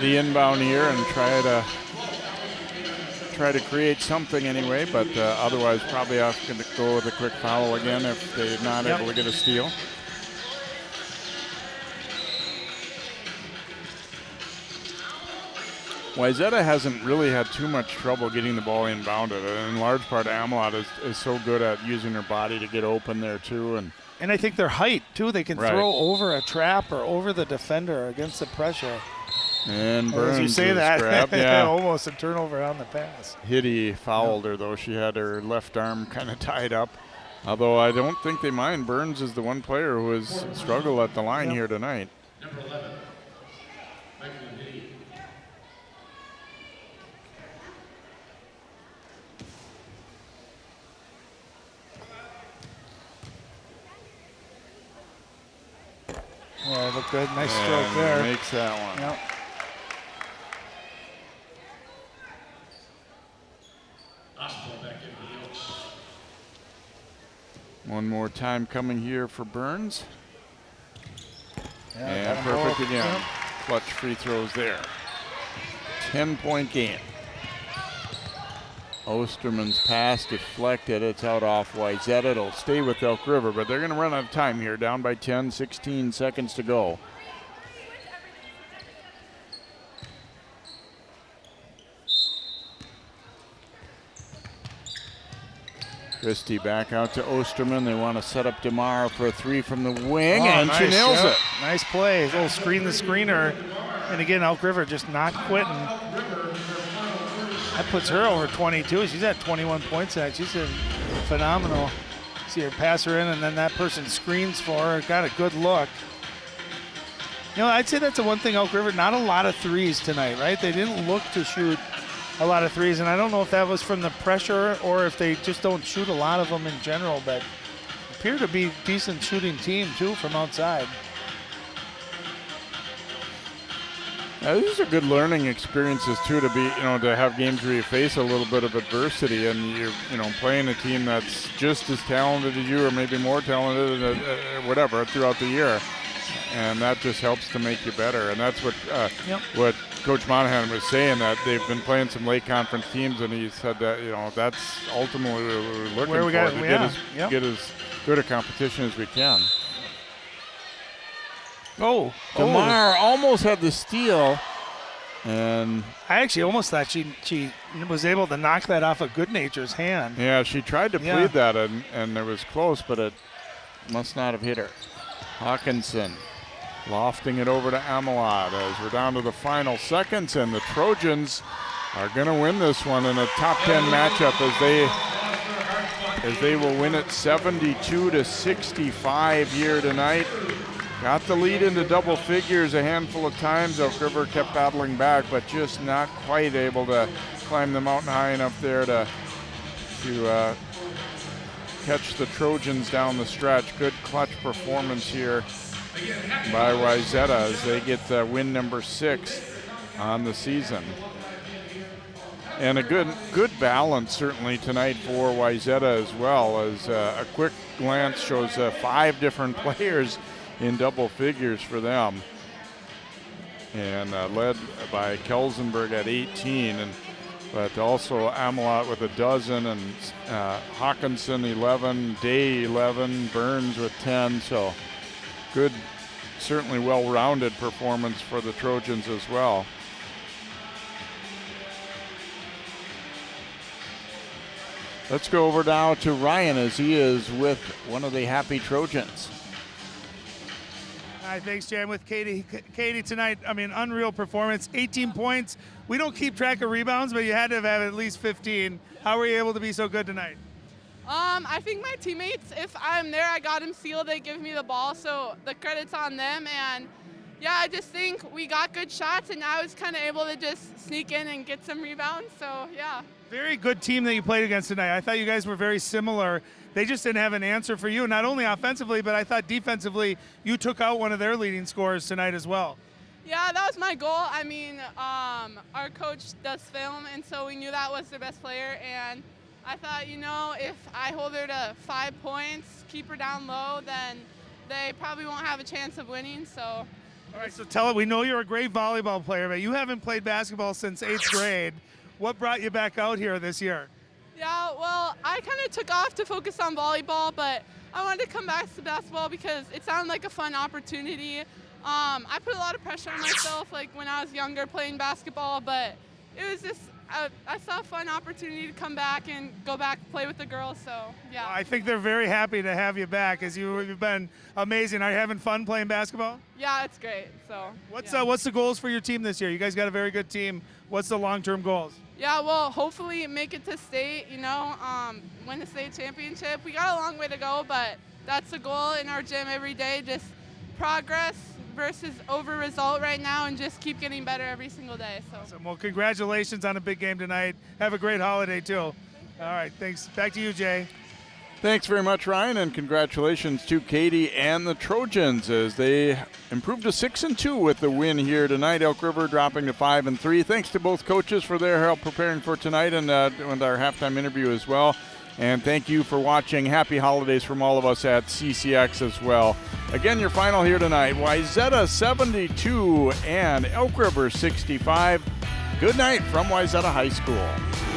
the inbound here and try to create something anyway, but otherwise probably have to go with a quick foul again if they're not able to get a steal. Wayzata hasn't really had too much trouble getting the ball inbounded, and in large part Amelot is so good at using her body to get open there too. And I think their height too, they can throw over a trap or over the defender against the pressure. And Burns, as you say that, grabbed, almost a turnover on the pass. Hitty fouled her, though. She had her left arm kind of tied up. Although I don't think they mind. Burns is the one player who has struggled at the line here tonight. Number 11, Michael Hitty. Yeah, look good. Nice stroke there. Makes that one. Yep. Basketball back in the Elks. One more time coming here for Burns. Yeah, And perfect again. Clutch free throws there. 10-point game. Osterman's pass deflected. It's out off Wayzata. It'll stay with Elk River, but they're going to run out of time here. Down by 10, 16 seconds to go. Christie back out to Osterman. They want to set up DeMar for a three from the wing, and she nails it. Nice play. A little screen the screener. And again, Elk River just not quitting. That puts her over 22. She's at 21 points. She's phenomenal. See her pass her in, and then that person screens for her. Got a good look. You know, I'd say that's the one thing, Elk River, not a lot of threes tonight, right? They didn't look to shoot a lot of threes, and I don't know if that was from the pressure or if they just don't shoot a lot of them in general, but appear to be a decent shooting team, too, from outside. These are good learning experiences too, to be, to have games where you face a little bit of adversity and you're, playing a team that's just as talented as you, or maybe more talented, whatever, throughout the year, and that just helps to make you better. And that's what what Coach Monahan was saying, that they've been playing some late conference teams, and he said that that's ultimately what we're looking for, to get as good a competition as we can. DeMar almost had the steal, and I actually almost thought she was able to knock that off of Goodnature's hand. Yeah, she tried to plead that, and it was close, but it must not have hit her. Hawkinson lofting it over to Amelot as we're down to the final seconds, and the Trojans are going to win this one in a top 10 matchup as they will win it 72-65 here tonight. Got the lead into double figures a handful of times. Elk River kept battling back, but just not quite able to climb the mountain high enough there to catch the Trojans down the stretch. Good clutch performance here by Wayzata as they get win number 6 on the season. And a good balance certainly tonight for Wayzata as well, as a quick glance shows 5 different players in double figures for them, and led by Kelsenberg at 18, but also Amelot with 12, and Hawkinson 11, Day 11, Burns with 10. So good, certainly well-rounded performance for the Trojans as well. Let's go over now to Ryan as he is with one of the happy Trojans. Hi, thanks, Jay. I'm with Katie. Katie, tonight, unreal performance. 18 points. We don't keep track of rebounds, but you had to have at least 15. How were you able to be so good tonight? I think my teammates, if I'm there, I got them sealed. They give me the ball, so the credit's on them. And, I just think we got good shots, and I was kind of able to just sneak in and get some rebounds. So, yeah. Very good team that you played against tonight. I thought you guys were very similar. They just didn't have an answer for you, not only offensively, but I thought defensively you took out one of their leading scorers tonight as well. Yeah, that was my goal. Our coach does film, and so we knew that was the best player. And I thought, if I hold her to 5 points, keep her down low, then they probably won't have a chance of winning. So. All right, so we know you're a great volleyball player, but you haven't played basketball since 8th grade. What brought you back out here this year? Yeah, well, I kind of took off to focus on volleyball, but I wanted to come back to basketball because it sounded like a fun opportunity. I put a lot of pressure on myself, like when I was younger playing basketball, but it was just, I saw a fun opportunity to come back and go back and play with the girls, so yeah. I think they're very happy to have you back, as you've been amazing. Are you having fun playing basketball? Yeah, it's great. So. What's the goals for your team this year? You guys got a very good team. What's the long-term goals? Yeah, well, hopefully make it to state, win the state championship. We got a long way to go, but that's the goal in our gym every day, just progress versus over result right now, and just keep getting better every single day. So. Awesome. Well, congratulations on a big game tonight. Have a great holiday, too. All right, thanks. Back to you, Jay. Thanks very much, Ryan, and congratulations to Katie and the Trojans as they improved to 6-2 with the win here tonight. Elk River dropping to 5-3. Thanks to both coaches for their help preparing for tonight and our halftime interview as well. And thank you for watching. Happy holidays from all of us at CCX as well. Again, your final here tonight, Wayzata 72 and Elk River 65. Good night from Wayzata High School.